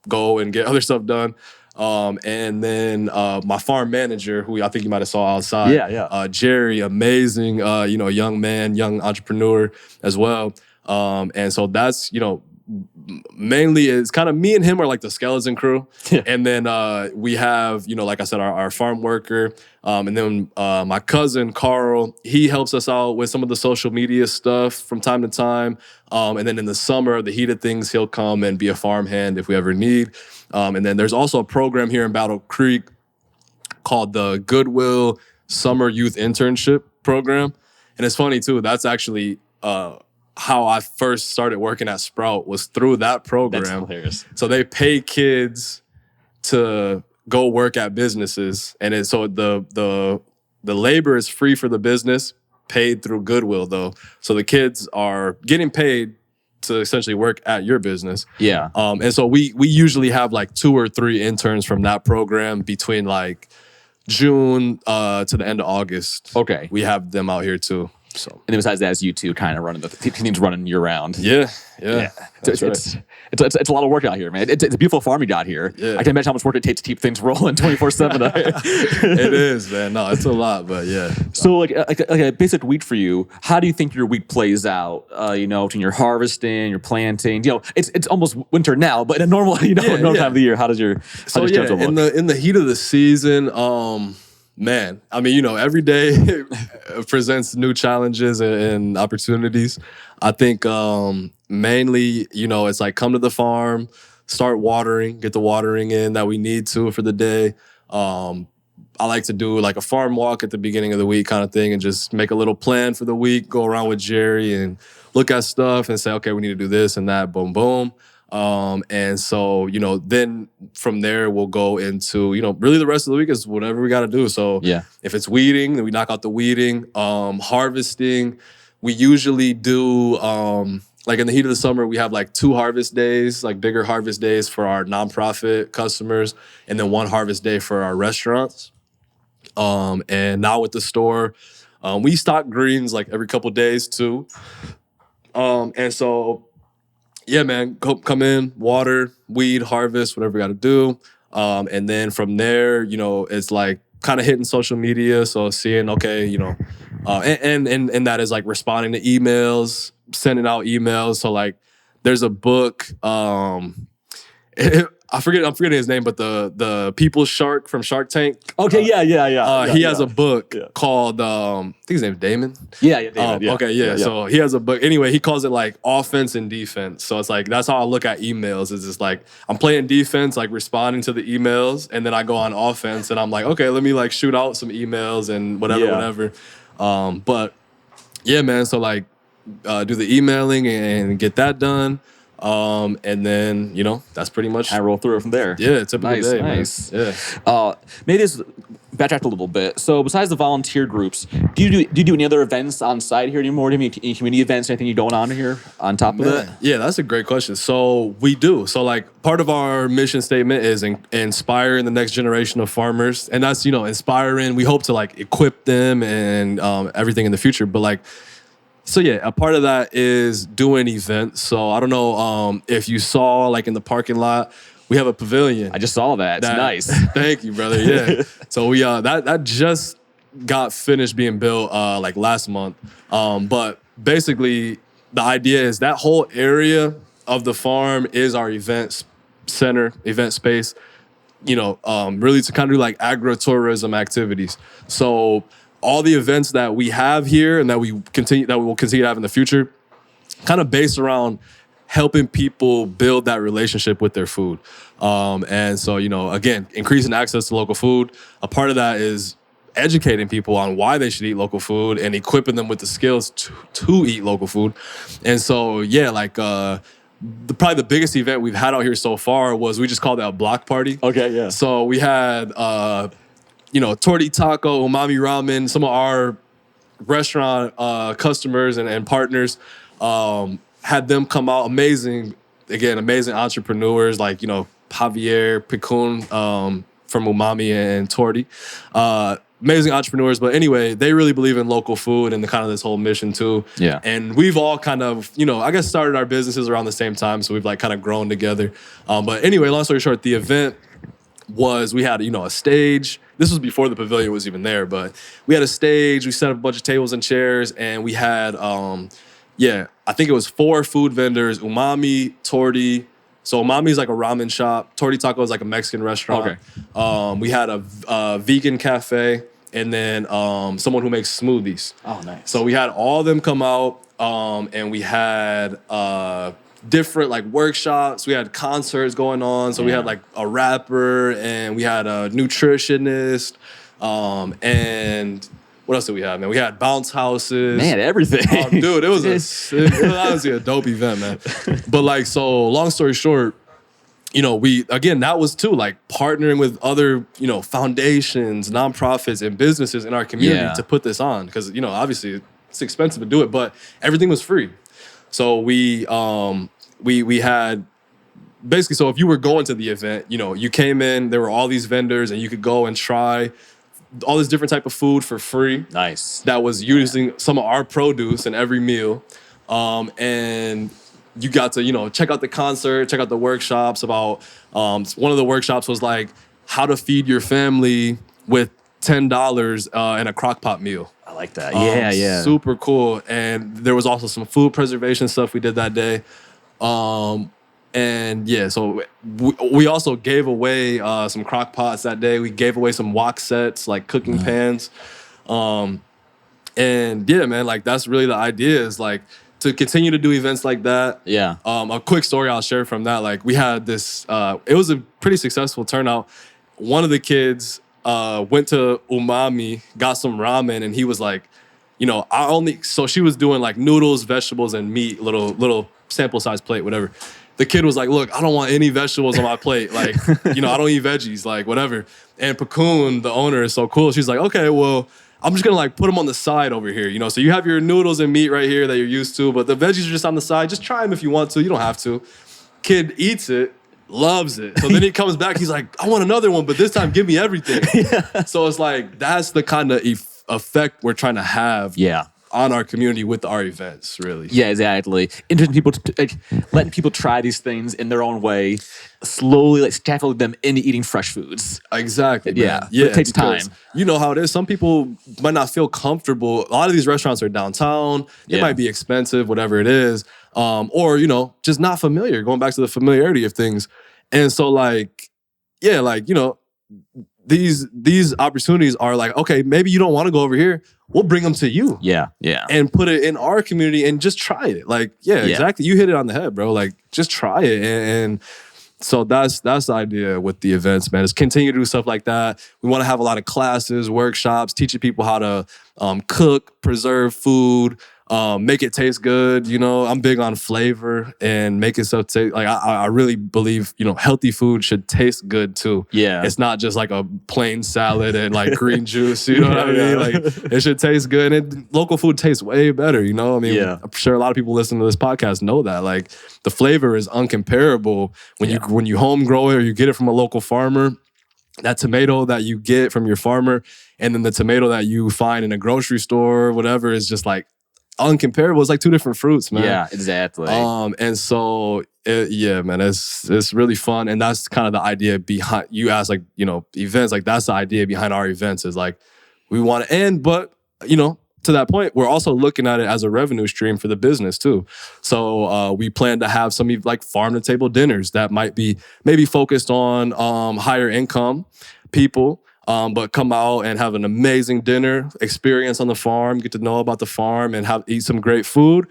go and get other stuff done. And then my farm manager, who I think you might have saw outside, Jerry, amazing, young man, young entrepreneur as well. And so that's, mainly it's kind of me and him are like the skeleton crew. Yeah. And then we have, like I said, our farm worker. And then my cousin, Carl, he helps us out with some of the social media stuff from time to time. And then in the summer, the heat of things, he'll come and be a farmhand if we ever need. And then there's also a program here in Battle Creek called the Goodwill Summer Youth Internship Program. And it's funny, too. That's actually how I first started working at Sprout was through that program. That's hilarious. So they pay kids to go work at businesses, and so the labor is free for the business, paid through Goodwill though. So the kids are getting paid to essentially work at your business. Yeah. And so we usually have like 2 or 3 interns from that program between like June to the end of August. Okay. We have them out here too. So, and then besides that, it's you two kind of running the team's running year round. Yeah. It's a lot of work out here, man. It's a beautiful farm you got here. Yeah. I can imagine how much work it takes to keep things rolling 24/7. It is, man. No, it's a lot, but yeah. So like a basic week for you, how do you think your week plays out? Between your harvesting, your planting. It's almost winter now, but in a normal normal time of the year, how does your schedule look? In the heat of the season, man, I mean, every day presents new challenges and opportunities. I think mainly, it's like come to the farm, start watering, get the watering in that we need to for the day. I like to do like a farm walk at the beginning of the week kind of thing and just make a little plan for the week, go around with Jerry and look at stuff and say, okay, we need to do this and that, boom, boom. And so, then from there we'll go into, really the rest of the week is whatever we got to do. So if it's weeding, then we knock out the weeding, harvesting. We usually do, like in the heat of the summer, we have like 2 harvest days, like bigger harvest days for our nonprofit customers, and then 1 harvest day for our restaurants. And now with the store, we stock greens like every couple days too. And so, yeah, man, come in, water, weed, harvest, whatever we got to do. And then from there, it's like kind of hitting social media. So seeing, okay, and that is like responding to emails, sending out emails. So like there's a book, I'm forgetting his name, but the People's Shark from Shark Tank. Okay, yeah. He has a book called I think his name's Damon. Yeah, Damon. Okay, yeah. So he has a book. Anyway, he calls it like offense and defense. So it's like that's how I look at emails. Is just like I'm playing defense, like responding to the emails, and then I go on offense, and I'm like, okay, let me like shoot out some emails and whatever. But yeah, man. So like do the emailing and get that done. And then, that's pretty much. I roll through it from there. Yeah, it's a typical day. Nice. Man. Yeah. Maybe this backtrack a little bit. So besides the volunteer groups, do you do any other events on site here anymore? Do you have any community events, anything you going on here on top of that? Yeah, that's a great question. So we do. So like part of our mission statement is inspiring the next generation of farmers. And that's, inspiring. We hope to like equip them and everything in the future. But like, so yeah, a part of that is doing events. So I don't know if you saw like in the parking lot, we have a pavilion. I just saw that. It's nice. Thank you, brother. Yeah. So we that just got finished being built like last month. But basically the idea is that whole area of the farm is our event center, event space. Really to kind of do like agritourism activities. So all the events that we have here and that we will continue to have in the future, kind of based around helping people build that relationship with their food. And so, again, increasing access to local food. A part of that is educating people on why they should eat local food and equipping them with the skills to eat local food. And so, yeah, like probably the biggest event we've had out here so far was we just called it a block party. Okay, yeah. So we had torti taco, umami ramen, some of our restaurant customers and partners had them come out. Amazing entrepreneurs like, Javier Picun from Umami and Torti. Amazing entrepreneurs. But anyway, they really believe in local food and the kind of this whole mission too. Yeah. And we've all kind of, I guess started our businesses around the same time. So we've like kind of grown together. But anyway, long story short, the event was we had, a stage. This was before the pavilion was even there, but we had a stage. We set up a bunch of tables and chairs, and we had, I think it was 4 food vendors, Umami, Torti. So Umami is like a ramen shop. Torti Taco is like a Mexican restaurant. Okay. We had a vegan cafe, and then someone who makes smoothies. Oh, nice. So we had all of them come out, and we had different like workshops. We had concerts going on. So we had like a rapper and we had a nutritionist. And what else did we have, man? We had bounce houses. Man, everything. Dude, it was honestly a dope event, man. But like, so long story short, that was too like partnering with other, foundations, nonprofits and businesses in our community to put this on. Cause obviously it's expensive to do it, but everything was free. So we had basically, so if you were going to the event, you came in, there were all these vendors and you could go and try all this different type of food for free. Nice. That was using some of our produce in every meal. And you got to, check out the concert, check out the workshops about, one of the workshops was like how to feed your family with $10 in a crock pot meal. I like that. Yeah. Super cool. And there was also some food preservation stuff we did that day. And yeah, so we also gave away some crock pots that day. We gave away some wok sets, like cooking pans. And yeah, man, like that's really the idea is like to continue to do events like that. Yeah. A quick story I'll share from that. Like we had this, it was a pretty successful turnout. One of the kids went to Umami, got some ramen, and he was like, so she was doing like noodles, vegetables, and meat, little sample size plate, whatever. The kid was like, look, I don't want any vegetables on my plate. Like, I don't eat veggies, like whatever. And Pakun, the owner, is so cool. She's like, okay, well, I'm just gonna like put them on the side over here. So you have your noodles and meat right here that you're used to, but the veggies are just on the side. Just try them if you want to. You don't have to. Kid eats it, loves it. So then he comes back. He's like, I want another one, but this time give me everything. Yeah. So it's like, that's the kind of effect we're trying to have. Yeah. On our community with our events, really. Yeah, exactly. Interesting people, letting people try these things in their own way, slowly like scaffolding them into eating fresh foods. Exactly. Yeah, it takes time. You know how it is. Some people might not feel comfortable. A lot of these restaurants are downtown. They might be expensive, whatever it is, or just not familiar. Going back to the familiarity of things, and so these opportunities are like, okay, maybe you don't want to go over here. We'll bring them to you. Yeah. And put it in our community and just try it. Like, exactly. You hit it on the head, bro. Like, just try it. And so that's the idea with the events, man, is continue to do stuff like that. We want to have a lot of classes, workshops, teaching people how to cook, preserve food, make it taste good. I'm big on flavor and making stuff taste like I really believe, healthy food should taste good too. Yeah. It's not just like a plain salad and like green juice, you know what I mean? Like it should taste good. And local food tastes way better, I'm sure a lot of people listening to this podcast know that. Like the flavor is uncomparable when you home grow it or you get it from a local farmer. That tomato that you get from your farmer and then the tomato that you find in a grocery store or whatever is just like uncomparable. It's like two different fruits, man. Yeah, exactly. And so, man, it's really fun. And that's kind of the idea behind, you ask like, events, like that's the idea behind our events is like, we want to end, but, to that point, we're also looking at it as a revenue stream for the business too. So we plan to have some like farm to table dinners that might be maybe focused on higher income people. But come out and have an amazing dinner experience on the farm, get to know about the farm and eat some great food,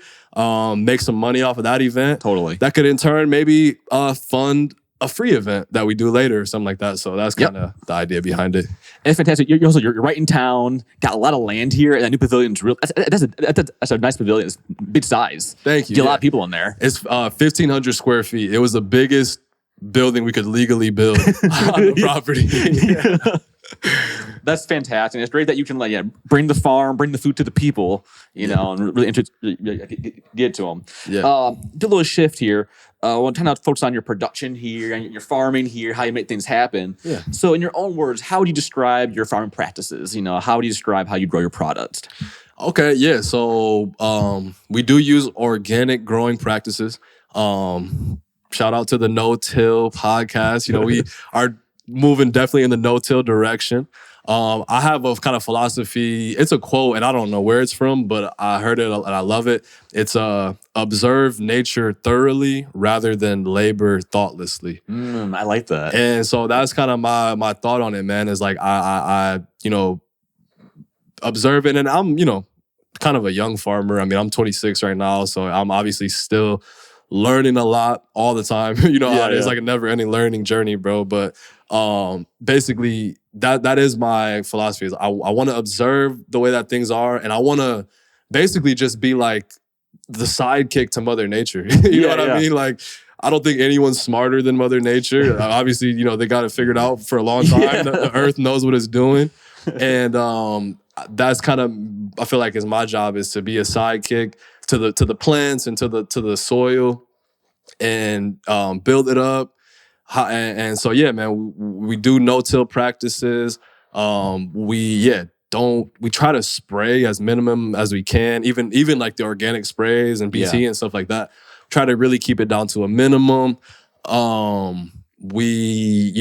make some money off of that event. Totally. That could in turn maybe fund a free event that we do later or something like that. So that's kind of the idea behind it. It's fantastic. You're right in town, got a lot of land here, and that new pavilion's real. That's a nice pavilion. It's big size. Thank you. Get a lot of people in there. It's 1,500 square feet. It was the biggest building we could legally build on the property. That's fantastic. It's great that you can bring the farm, bring the food to the people, and really get to them. Yeah. Do a little shift here. I want to kind of focus on your production here and your farming here, how you make things happen. Yeah. So in your own words, how would you describe your farming practices? How would you describe how you grow your product? Okay, yeah. So we do use organic growing practices. Shout out to the No-Till podcast. We are moving definitely in the no-till direction. I have a kind of philosophy. It's a quote, and I don't know where it's from, but I heard it and I love it. It's observe nature thoroughly rather than labor thoughtlessly. I like that. And so that's kind of my thought on it, man. Is like I observe it, and I'm kind of a young farmer. I mean, I'm 26 right now, so I'm obviously still learning a lot all the time. It's like a never-ending learning journey, bro. But basically, that is my philosophy. Is I want to observe the way that things are, and I want to basically just be like the sidekick to Mother Nature. you know what I mean? Like, I don't think anyone's smarter than Mother Nature. Obviously, they got it figured out for a long time. Yeah. The earth knows what it's doing, and that's kind of, I feel like, is my job, is to be a sidekick to the plants and to the soil, and build it up. And so, yeah, man, we do no-till practices. We try to spray as minimum as we can, even like the organic sprays and BT and stuff like that. Try to really keep it down to a minimum. We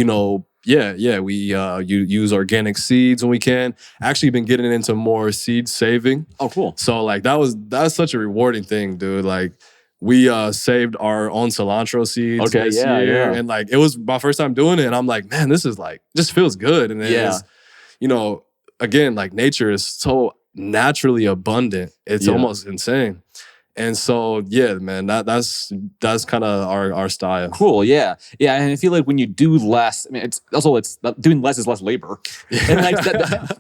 use organic seeds when we can. Actually been getting into more seed saving. Oh, cool. So like that's such a rewarding thing, dude. Like we saved our own cilantro seeds this year. And like it was my first time doing it. And I'm like, man, this is like just feels good. And it's, again, like nature is so naturally abundant. It's almost insane. And so, man, that's kind of our style. Cool, yeah. And I feel like when you do less, I mean, it's doing less is less labor, and like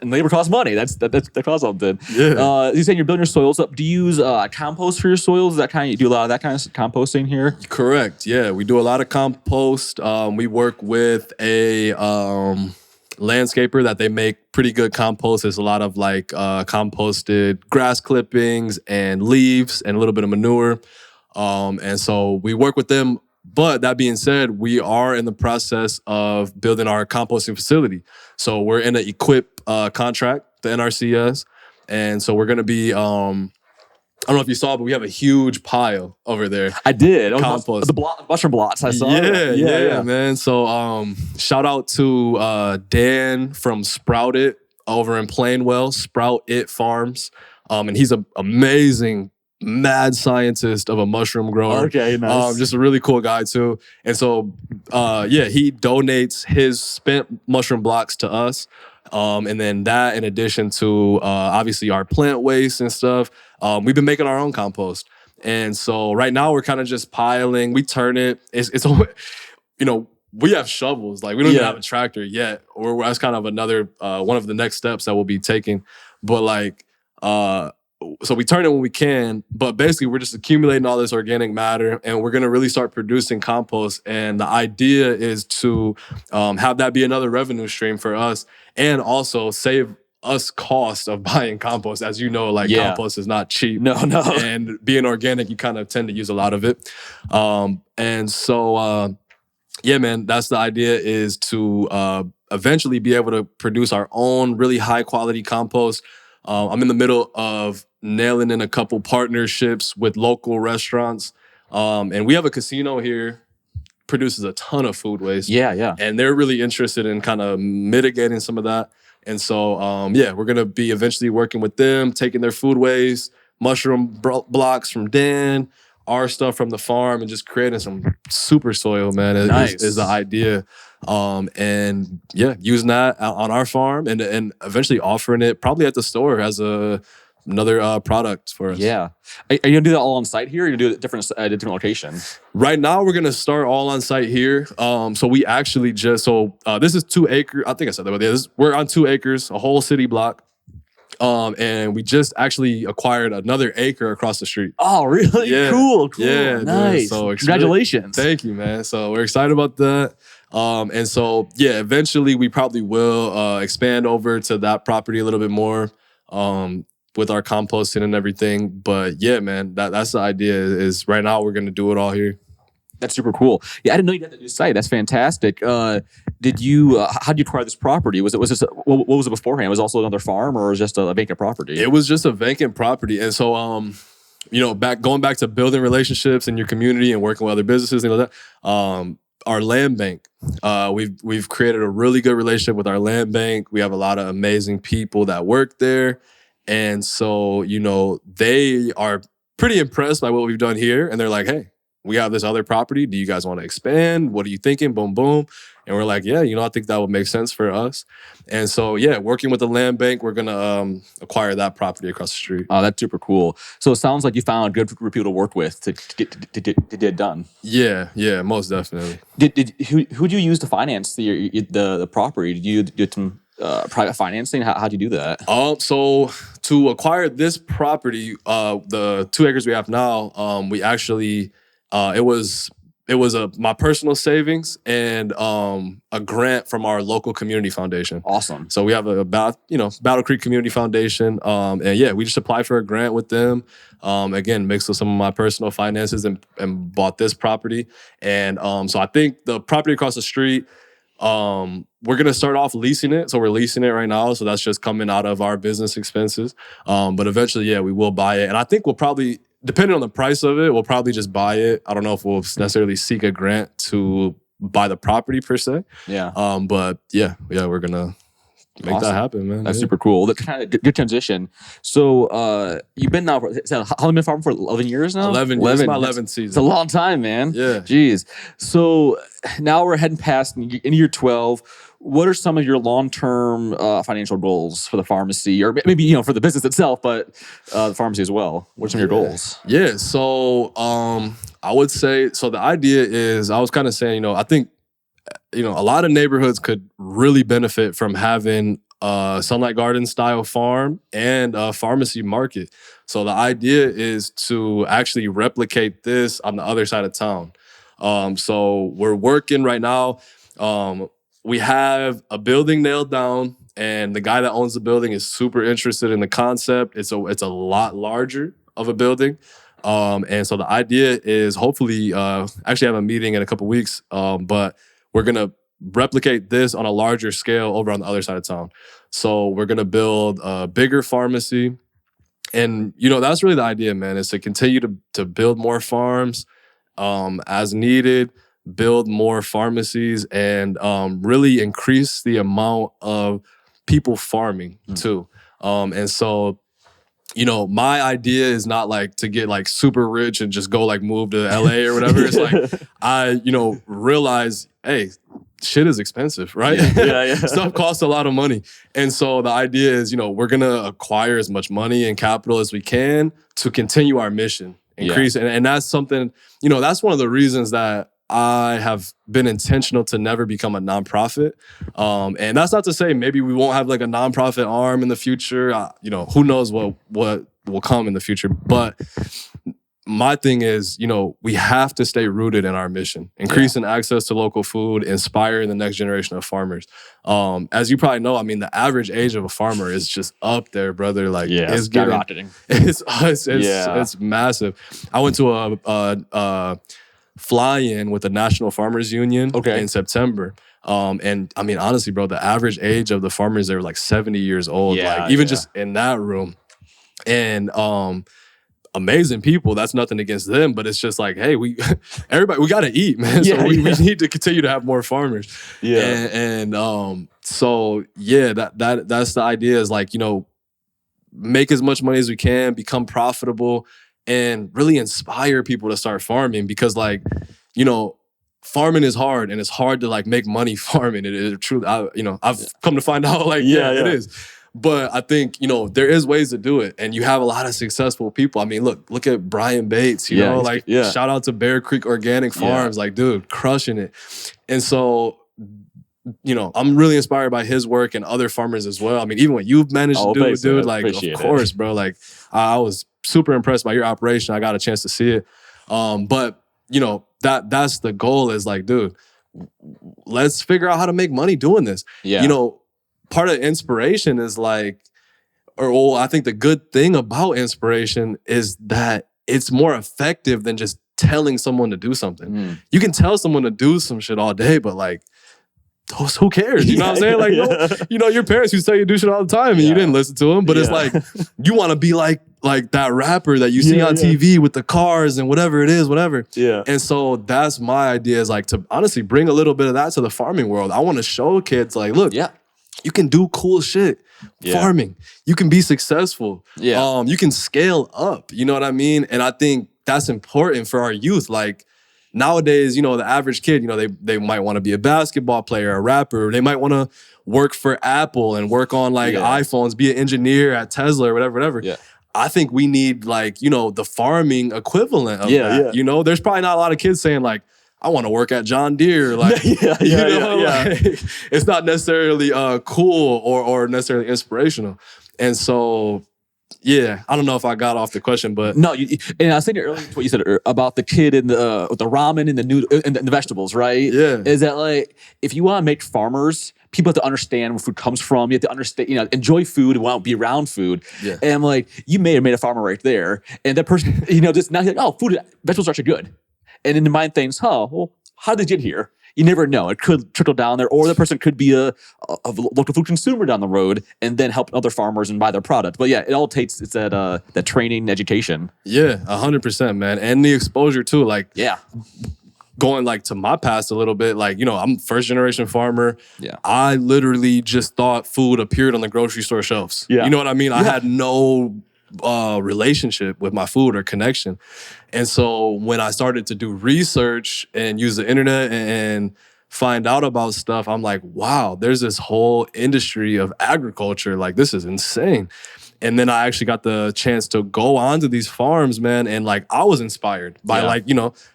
and labor costs money. That costs something. Yeah. You saying you're building your soils up? Do you use compost for your soils? Is that kind of, you do a lot of that kind of composting here? Correct. Yeah, we do a lot of compost. We work with a landscaper that they make pretty good compost. There's a lot of like composted grass clippings and leaves and a little bit of manure. And so we work with them. But that being said, we are in the process of building our composting facility. So we're in an equip contract, the NRCS. And so we're going to be, I don't know if you saw, but we have a huge pile over there. I did. Compost. The mushroom blots. I saw. Yeah, man. So shout out to Dan from Sprout It over in Plainwell, Sprout It Farms. And he's an amazing, mad scientist of a mushroom grower. Okay, nice. Just a really cool guy too. And so, he donates his spent mushroom blocks to us. And then that, in addition to obviously our plant waste and stuff, we've been making our own compost. And so right now we're kind of just piling. We turn it. It's we have shovels. Like we don't even have a tractor yet. Or that's kind of another one of the next steps that we'll be taking. But like, so we turn it when we can. But basically, we're just accumulating all this organic matter, and we're gonna really start producing compost. And the idea is to have that be another revenue stream for us, and also save us cost of buying compost. As you know, like compost is not cheap. No. And being organic, you kind of tend to use a lot of it. And so, man, that's the idea, is to eventually be able to produce our own really high quality compost. I'm in the middle of nailing in a couple partnerships with local restaurants. And we have a casino here, produces a ton of food waste. Yeah. And they're really interested in kind of mitigating some of that. And so, we're going to be eventually working with them, taking their food waste, mushroom blocks from Dan, our stuff from the farm, and just creating some super soil, man, is the idea. Using that on our farm and eventually offering it probably at the store as another product for us. Yeah. Are you going to do that all on site here, or are you going to do it at different locations? Right now, we're going to start all on site here. So we actually this is 2 acres. I think I said that, but we're on 2 acres, a whole city block. And we just actually acquired another acre across the street. Oh, really? Yeah. Cool. Yeah, nice. Dude. So congratulations. Thank you, man. So we're excited about that. And so, eventually we probably will expand over to that property a little bit more with our composting and everything. But man, that's the idea, is right now we're going to do it all here. That's super cool. Yeah, I didn't know you had that new site. That's fantastic. Did you? How did you acquire this property? Was it just what was it beforehand? Was it also another farm, or was it just a vacant property? It was just a vacant property, and so going back to building relationships in your community and working with other businesses, things like that. Our land bank, we've created a really good relationship with our land bank. We have a lot of amazing people that work there, and so they are pretty impressed by what we've done here, and they're like, hey, we have this other property. Do you guys want to expand? What are you thinking? Boom, boom. And we're like, I think that would make sense for us. And so, working with the land bank, we're going to acquire that property across the street. Oh, that's super cool. So it sounds like you found a good group of people to work with to get it done. Yeah, most definitely. Who do you use to finance the property? Did you do some private financing? How'd you do that? So to acquire this property, the 2 acres we have now, we actually... It was my personal savings and a grant from our local community foundation. Awesome. So we have Battle Creek Community Foundation, and we just applied for a grant with them. Again, mixed with some of my personal finances and bought this property. And so I think the property across the street, We're going to start off leasing it. So we're leasing it right now. So that's just coming out of our business expenses. But eventually, yeah, we will buy it. And I think we'll probably, depending on the price of it, we'll probably just buy it. I don't know if we'll necessarily seek a grant to buy the property per se. Yeah. But yeah, we're going to make that happen, man. That's super cool. That's kind of good transition. So you've been now, how long been farming for? 11 years now? 11 years. It's my 11th season. It's a long time, man. Yeah. Jeez. So now we're heading past in year 12. What are some of your long-term financial goals for the pharmacy, or maybe for the business itself, but the pharmacy as well? What are some of your goals? Yeah. So I would say, so the idea is, I was kind of saying, I think a lot of neighborhoods could really benefit from having a Sunlight Garden style farm and a pharmacy market. So the idea is to actually replicate this on the other side of town. So we're working right now. We have a building nailed down, and the guy that owns the building is super interested in the concept. It's a lot larger of a building. And so the idea is hopefully actually have a meeting in a couple weeks, but we're going to replicate this on a larger scale over on the other side of town. So we're going to build a bigger pharmacy. And, that's really the idea, man, is to continue to build more farms as needed, build more pharmacies, and really increase the amount of people farming too. And so, my idea is not like to get like super rich and just go like move to LA or whatever. It's like, I, realize, hey, shit is expensive, right? Yeah. Stuff costs a lot of money. And so the idea is, we're going to acquire as much money and capital as we can to continue our mission, increase. And that's something, that's one of the reasons that I have been intentional to never become a nonprofit. And that's not to say maybe we won't have like a nonprofit arm in the future. Who knows what will come in the future. But my thing is, we have to stay rooted in our mission, increasing access to local food, inspiring the next generation of farmers. As you probably know, the average age of a farmer is just up there, brother. Like, it's skyrocketing. It's massive. I went to a fly-in with the National Farmers Union in September. And honestly, bro, the average age of the farmers, they were like 70 years old. Just in that room. And amazing people. That's nothing against them, but it's just like, hey, we got to eat, man. So we need to continue to have more farmers. So that's the idea, is like, make as much money as we can, become profitable, and really inspire people to start farming, because like, farming is hard, and it's hard to like make money farming. It is truly, I've come to find out like, it is. But I think, there is ways to do it. And you have a lot of successful people. Look at Brian Bates, shout out to Bear Creek Organic Farms, like, dude, crushing it. And so, I'm really inspired by his work and other farmers as well. Even what you've managed to do, dude, like, of course, bro. Like, I was super impressed by your operation. I got a chance to see it. But, that's the goal, is like, dude, let's figure out how to make money doing this. Part of inspiration is like, I think the good thing about inspiration is that it's more effective than just telling someone to do something. You can tell someone to do some shit all day, but like, who cares? You know what I'm saying? Like, your parents used to tell you to do shit all the time and you didn't listen to them, but it's like, you want to be like that rapper that you see on TV with the cars and whatever it is, whatever. And so that's my idea, is like to honestly bring a little bit of that to the farming world. I want to show kids like, look, you can do cool shit farming. You can be successful. You can scale up. You know what I mean? And I think that's important for our youth. Like, nowadays, the average kid, they might want to be a basketball player, a rapper. They might want to work for Apple and work on like iPhones, be an engineer at Tesla or whatever. I think we need like, the farming equivalent of that. There's probably not a lot of kids saying like, I want to work at John Deere. Like, it's not necessarily cool or necessarily inspirational. And so, I don't know if I got off the question, but no. And I was thinking earlier what you said about the kid and the ramen and the vegetables, right? Is that like, if you want to make farmers, people have to understand where food comes from. You have to understand, enjoy food and want to be around food. And I'm like, you may have made a farmer right there, and that person, just now like, oh, vegetables are actually good. And in the mind thinks, well, how did they get here? You never know. It could trickle down there, or the person could be a local food consumer down the road and then help other farmers and buy their product. But yeah, it all takes that training, education. Yeah, 100%, man, and the exposure too. Like, Yeah. Going like to my past a little bit, like, I'm first generation farmer. Yeah. I literally just thought food appeared on the grocery store shelves. Yeah. You know what I mean? I had no relationship with my food or connection. And so when I started to do research and use the internet and find out about stuff, I'm like, wow, there's this whole industry of agriculture. Like, this is insane. And then I actually got the chance to go onto these farms, man. And like, I was inspired by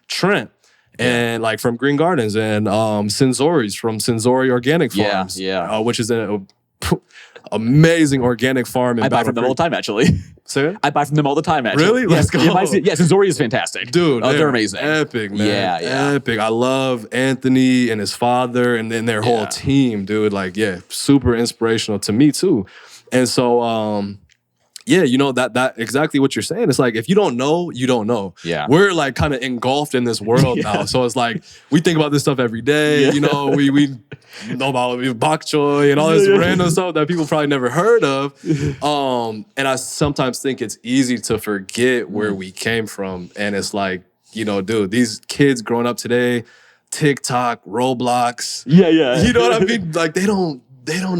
Trent. And like from Green Gardens and Sensori's from Sensori Organic Farms, which is an amazing organic farm. I buy from them all the time, actually. Say it? I buy from them all the time, actually. Really? Let's go. Yeah, Sensori is fantastic. Dude, they're amazing. Epic, man. Yeah. Epic. I love Anthony and his father and then their whole team, dude. Like, super inspirational to me too. And so, that exactly what you're saying. It's like, if you don't know, you don't know. Yeah. We're like kind of engulfed in this world now. So it's like, we think about this stuff every day. We know about bok choy and all this random stuff that people probably never heard of. And I sometimes think it's easy to forget where we came from. And it's like, dude, these kids growing up today, TikTok, Roblox. Yeah. You know what I mean? Like, they don't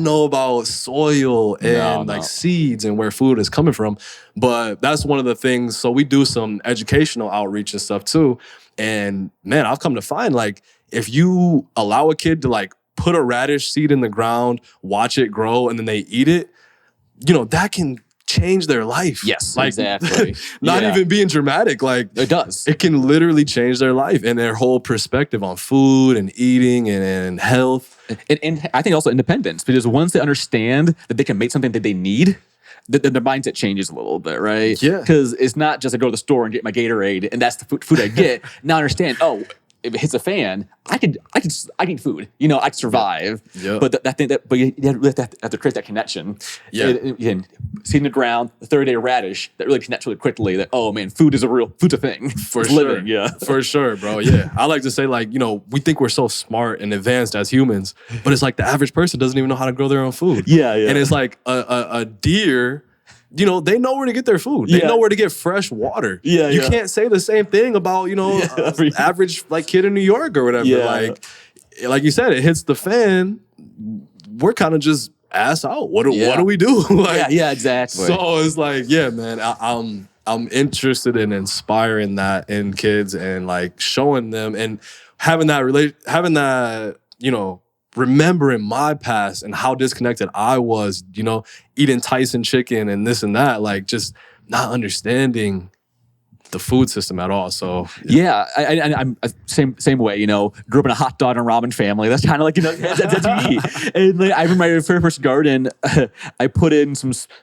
know about soil and seeds and where food is coming from. But that's one of the things. So we do some educational outreach and stuff too. And man, I've come to find, like, if you allow a kid to like put a radish seed in the ground, watch it grow, and then they eat it, that can change their life. Yes, like, exactly. Not even being dramatic. Like, it does. It can literally change their life and their whole perspective on food and eating and health. And I think also independence, because once they understand that they can make something that they need, then their mindset changes a little bit, right? Yeah. Because it's not just I go to the store and get my Gatorade and that's the food I get. Now I understand, if it hits a fan, I can eat food. I can survive. Yeah. But but you have to create that connection. Yeah. Seed in the ground, the 30-day radish that really connects really quickly. That food's a thing. For it's sure. Living, yeah. For sure, bro. Yeah. I like to say, like, we think we're so smart and advanced as humans, but it's like the average person doesn't even know how to grow their own food. Yeah. And it's like a deer. They know where to get their food. They know where to get fresh water. You can't say the same thing about, average like kid in New York or whatever. Yeah. Like you said, it hits the fan. We're kind of just ass out. What do we do? Like, exactly. So it's like, yeah, man, I'm interested in inspiring that in kids and like showing them and having that remembering my past and how disconnected I was, eating Tyson chicken and this and that, like just not understanding the food system at all. So I'm same way. Grew up in a hot dog and ramen family. That's kind of like that's what you eat. And like, I remember my very first garden, I put in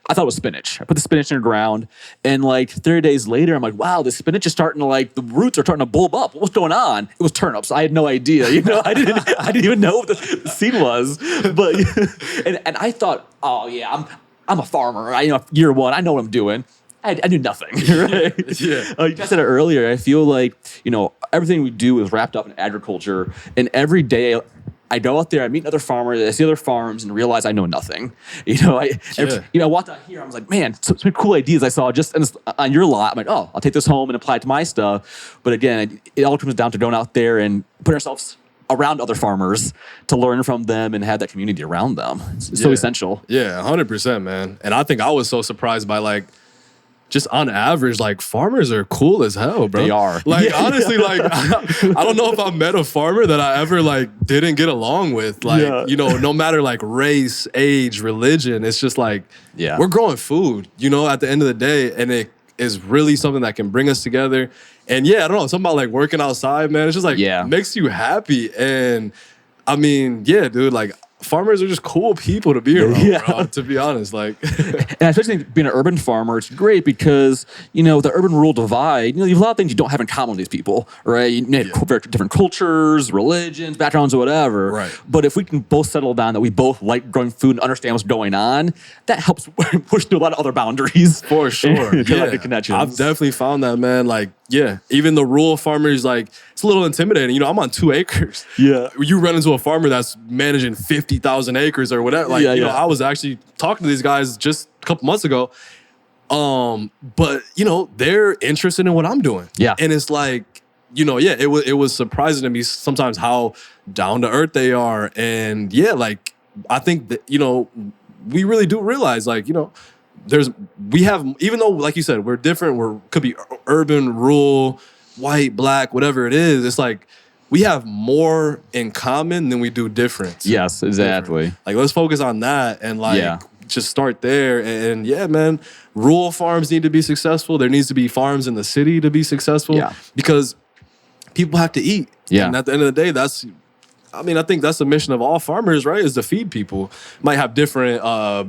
I thought it was spinach. I put the spinach in the ground, and like 30 days later, I'm like, wow, the spinach is starting to the roots are starting to bulb up. What's going on? It was turnips. I had no idea. I didn't even know what the seed was. But and I thought, oh yeah, I'm a farmer. Year one, I know what I'm doing. I do nothing, right? Yeah. You guys said it earlier. I feel like, everything we do is wrapped up in agriculture. And every day I go out there, I meet other farmers, I see other farms and realize I know nothing. I walked out here, I was like, man, some cool ideas I saw just on your lot. I'm like, oh, I'll take this home and apply it to my stuff. But again, it all comes down to going out there and putting ourselves around other farmers to learn from them and have that community around them. It's so essential. Yeah, 100%, man. And I think I was so surprised by just on average, farmers are cool as hell, bro. They are. Honestly, I don't know if I met a farmer that I ever didn't get along with. No matter race, age, religion, it's just we're growing food, at the end of the day. And it is really something that can bring us together. And I don't know, something about working outside, man. It's just makes you happy. And I mean, dude, farmers are just cool people to be around, Yeah. bro, to be honest. Like, And especially being an urban farmer, it's great because, the urban-rural divide, you have a lot of things you don't have in common with these people, right? You have very different cultures, religions, backgrounds, or whatever. Right. But if we can both settle down that we both like growing food and understand what's going on, that helps push through a lot of other boundaries. for sure. And like the connections. I've definitely found that, man. Like, yeah, even the rural farmers, like, it's a little intimidating. I'm on 2 acres. Yeah. You run into a farmer that's managing 50,000 acres or whatever. Like, I was actually talking to these guys just a couple months ago. But they're interested in what I'm doing. Yeah. And it's like, it was surprising to me sometimes how down to earth they are. And yeah, like, I think that, we really do realize, like, we have, even though, like you said, we're different, could be urban, rural, white, black, whatever it is, it's like we have more in common than we do difference. Yes, exactly. Different. Like, let's focus on that and just start there. And yeah, man, rural farms need to be successful. There needs to be farms in the city to be successful because people have to eat. Yeah. And at the end of the day, I think that's the mission of all farmers, right? Is to feed people. Might have different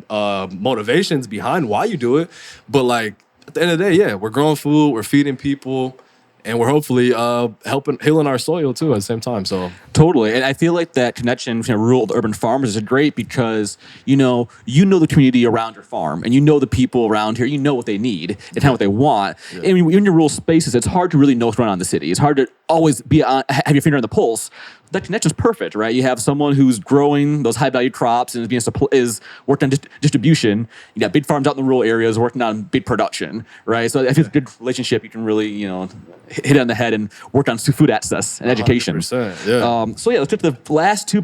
motivations behind why you do it, but like at the end of the day, yeah, we're growing food, we're feeding people, and we're hopefully healing our soil too at the same time. So totally, and I feel like that connection between rural to urban farmers is great because you know the community around your farm, and the people around here. You know what they need and kind of what they want. Yeah. And in your rural spaces, it's hard to really know what's going on in the city. It's hard to always have your finger on the pulse. That connection is perfect, right? You have someone who's growing those high value crops and is working on distribution. You got big farms out in the rural areas working on big production, right? So I think it's a good relationship. You can really, hit it on the head and work on food access and education. 100%, yeah. So let's get to the last two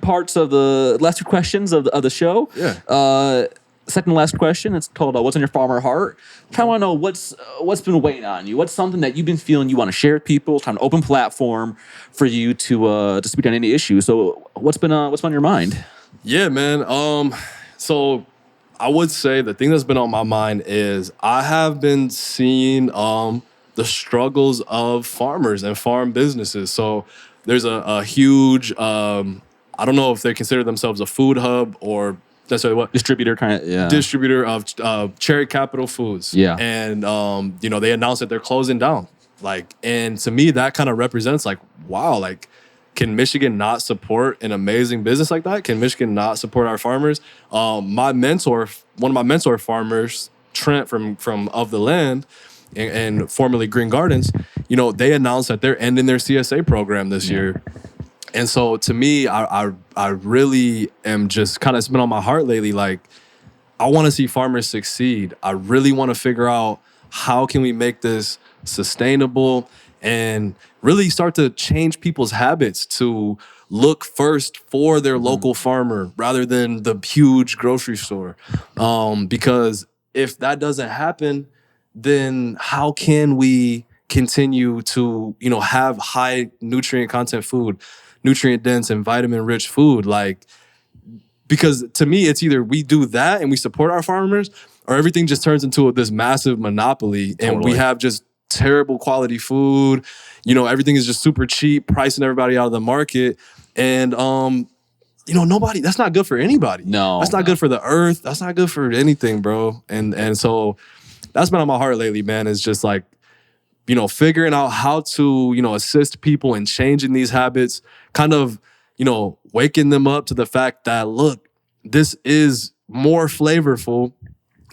questions of the show. Yeah. Second to last question. It's called "What's on Your Farmer Heart?" I kind of want to know what's been weighing on you. What's something that you've been feeling you want to share with people? It's kind of an open platform for you to speak on any issue. So what's on your mind? Yeah, man. So I would say the thing that's been on my mind is I have been seeing the struggles of farmers and farm businesses. So there's a huge I don't know if they consider themselves a food hub or necessarily what distributor distributor of Cherry Capital Foods. Yeah. And they announced that they're closing down. Like, and to me that kind of represents like, wow, like, can Michigan not support an amazing business like that? Can Michigan not support our farmers? One of my mentor farmers, Trent from Of the Land and formerly Green Gardens, they announced that they're ending their CSA program this year. And so to me, I really am just kind of, it's been on my heart lately. Like, I want to see farmers succeed. I really want to figure out how can we make this sustainable and really start to change people's habits to look first for their local farmer rather than the huge grocery store. Because if that doesn't happen, then how can we continue to, have high nutrient content food, nutrient dense and vitamin rich food? Like, because to me, it's either we do that and we support our farmers, or everything just turns into this massive monopoly and we have just terrible quality food. Everything is just super cheap, pricing everybody out of the market. And, nobody, that's not good for anybody. No. That's not good for the earth. That's not good for anything, bro. And so that's been on my heart lately, man, is just like, figuring out how to, assist people in changing these habits, kind of, waking them up to the fact that, look, this is more flavorful,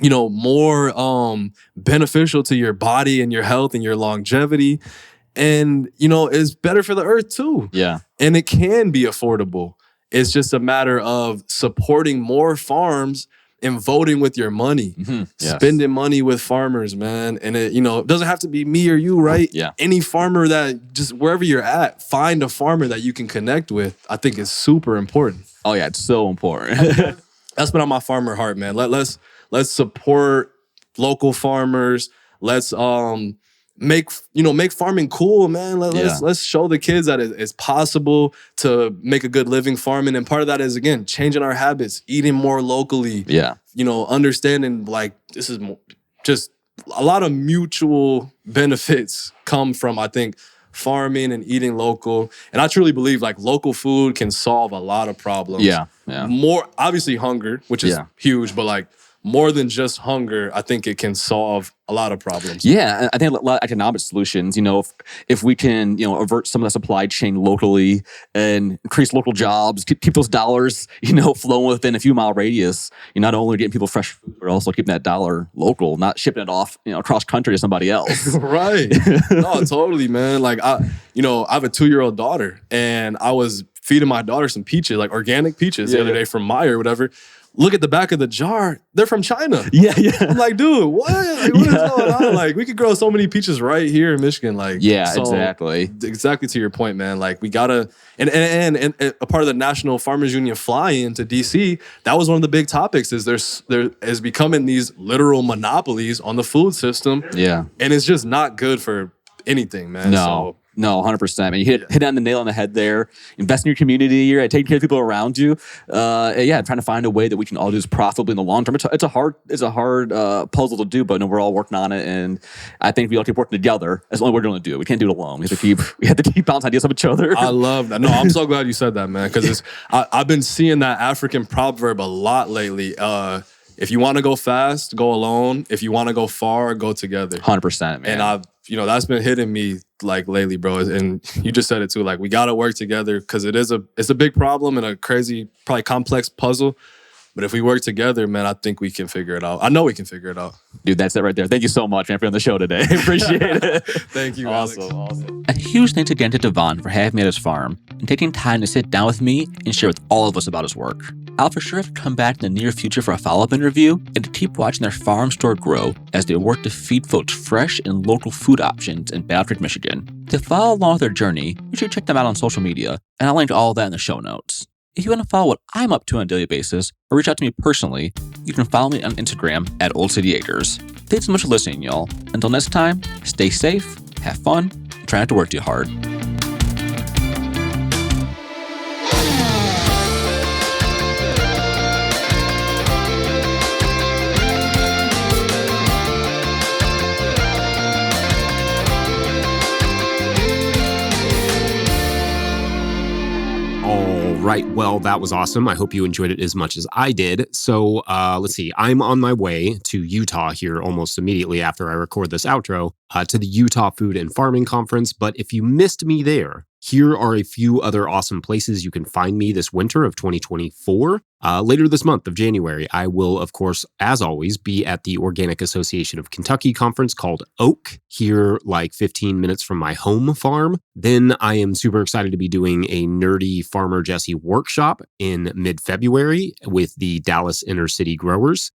more beneficial to your body and your health and your longevity. And, it's better for the earth too. Yeah. And it can be affordable. It's just a matter of supporting more farms and voting with your money, spending money with farmers, man. And it, it doesn't have to be me or you, right? Yeah. Any farmer that just wherever you're at, find a farmer that you can connect with. I think is super important. Oh yeah, it's so important. That's been on my farmer heart, man. Let's support local farmers. Let's make farming cool, man. Let's show the kids that it's possible to make a good living farming. And part of that is, again, changing our habits, eating more locally. Yeah. Understanding like this is just a lot of mutual benefits come from, I think, farming and eating local. And I truly believe like local food can solve a lot of problems. Yeah. More, obviously hunger, which is huge, but like more than just hunger, I think it can solve a lot of problems. Yeah, I think a lot of economic solutions, if we can, avert some of the supply chain locally and increase local jobs, keep those dollars, flowing within a few mile radius, you're not only getting people fresh food, but also keeping that dollar local, not shipping it off, across country to somebody else. Right. No, totally, man. Like, I have a 2-year-old daughter, and I was feeding my daughter some peaches, like organic peaches the other day from Meyer or whatever. Look at the back of the jar. They're from China. Yeah. I'm like, dude, what? Like, what is going on? Like, we could grow so many peaches right here in Michigan. Like, exactly. Exactly to your point, man. Like, we gotta, and a part of the National Farmers Union fly-in to DC, that was one of the big topics. Is there is becoming these literal monopolies on the food system. Yeah, and it's just not good for anything, man. No, 100%. I mean, you hit on the nail on the head there. Invest in your community, right? Taking care of people around you. Trying to find a way that we can all do this profitably in the long term. It's a hard puzzle to do, but we're all working on it. And I think we all keep working together. That's the only way we're going to do it. We can't do it alone. We have to keep bouncing ideas off each other. I love that. No, I'm so glad you said that, man. Because I've been seeing that African proverb a lot lately. If you want to go fast, go alone. If you want to go far, go together. 100%, man. And that's been hitting me like lately, bro. And you just said it too. Like, we got to work together because it's a big problem and a crazy, probably complex puzzle. But if we work together, man, I think we can figure it out. I know we can figure it out. Dude, that's it right there. Thank you so much, man, for being on the show today. Appreciate it. Thank you, awesome. A huge thanks again to Devon for having me at his farm and taking time to sit down with me and share with all of us about his work. I'll for sure have to come back in the near future for a follow-up interview and to keep watching their farm store grow as they work to feed folks fresh and local food options in Battle Creek, Michigan. To follow along with their journey, you should check them out on social media, and I'll link to all of that in the show notes. If you want to follow what I'm up to on a daily basis or reach out to me personally, you can follow me on Instagram at Old City Acres. Thanks so much for listening, y'all. Until next time, stay safe, have fun, and try not to work too hard. Right. Well, that was awesome. I hope you enjoyed it as much as I did. So let's see. I'm on my way to Utah here almost immediately after I record this outro to the Utah Food and Farming Conference. But if you missed me there, here are a few other awesome places you can find me this winter of 2024. Later this month of January, I will, of course, as always, be at the Organic Association of Kentucky conference called Oak, here like 15 minutes from my home farm. Then I am super excited to be doing a Nerdy Farmer Jesse workshop in mid-February with the Dallas Innercity growers.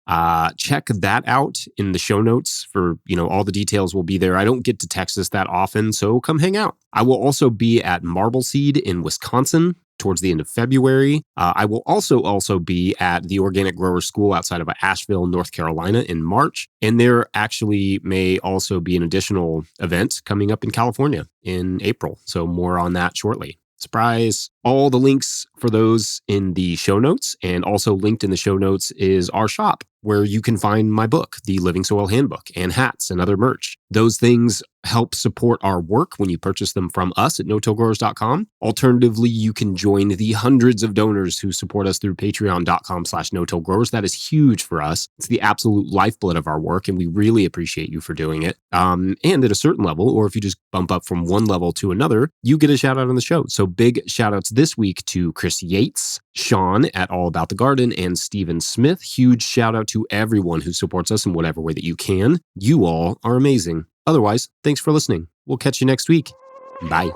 Check that out in the show notes for, all the details will be there. I don't get to Texas that often, so come hang out. I will also be at Marbleseed in Wisconsin towards the end of February. I will also be at the Organic Grower School outside of Asheville, North Carolina in March. And there actually may also be an additional event coming up in California in April. So more on that shortly. Surprise. All the links for those in the show notes, and also linked in the show notes is our shop where you can find my book, The Living Soil Handbook, and hats and other merch. Those things help support our work when you purchase them from us at no-tillgrowers.com. Alternatively, you can join the hundreds of donors who support us through patreon.com/no-tillgrowers. That is huge for us. It's the absolute lifeblood of our work, and we really appreciate you for doing it. And at a certain level, or if you just bump up from one level to another, you get a shout out on the show. So big shout outs this week to Chris Yates, Sean at All About the Garden, and Stephen Smith. Huge shout out to everyone who supports us in whatever way that you can. You all are amazing. Otherwise, thanks for listening. We'll catch you next week. Bye.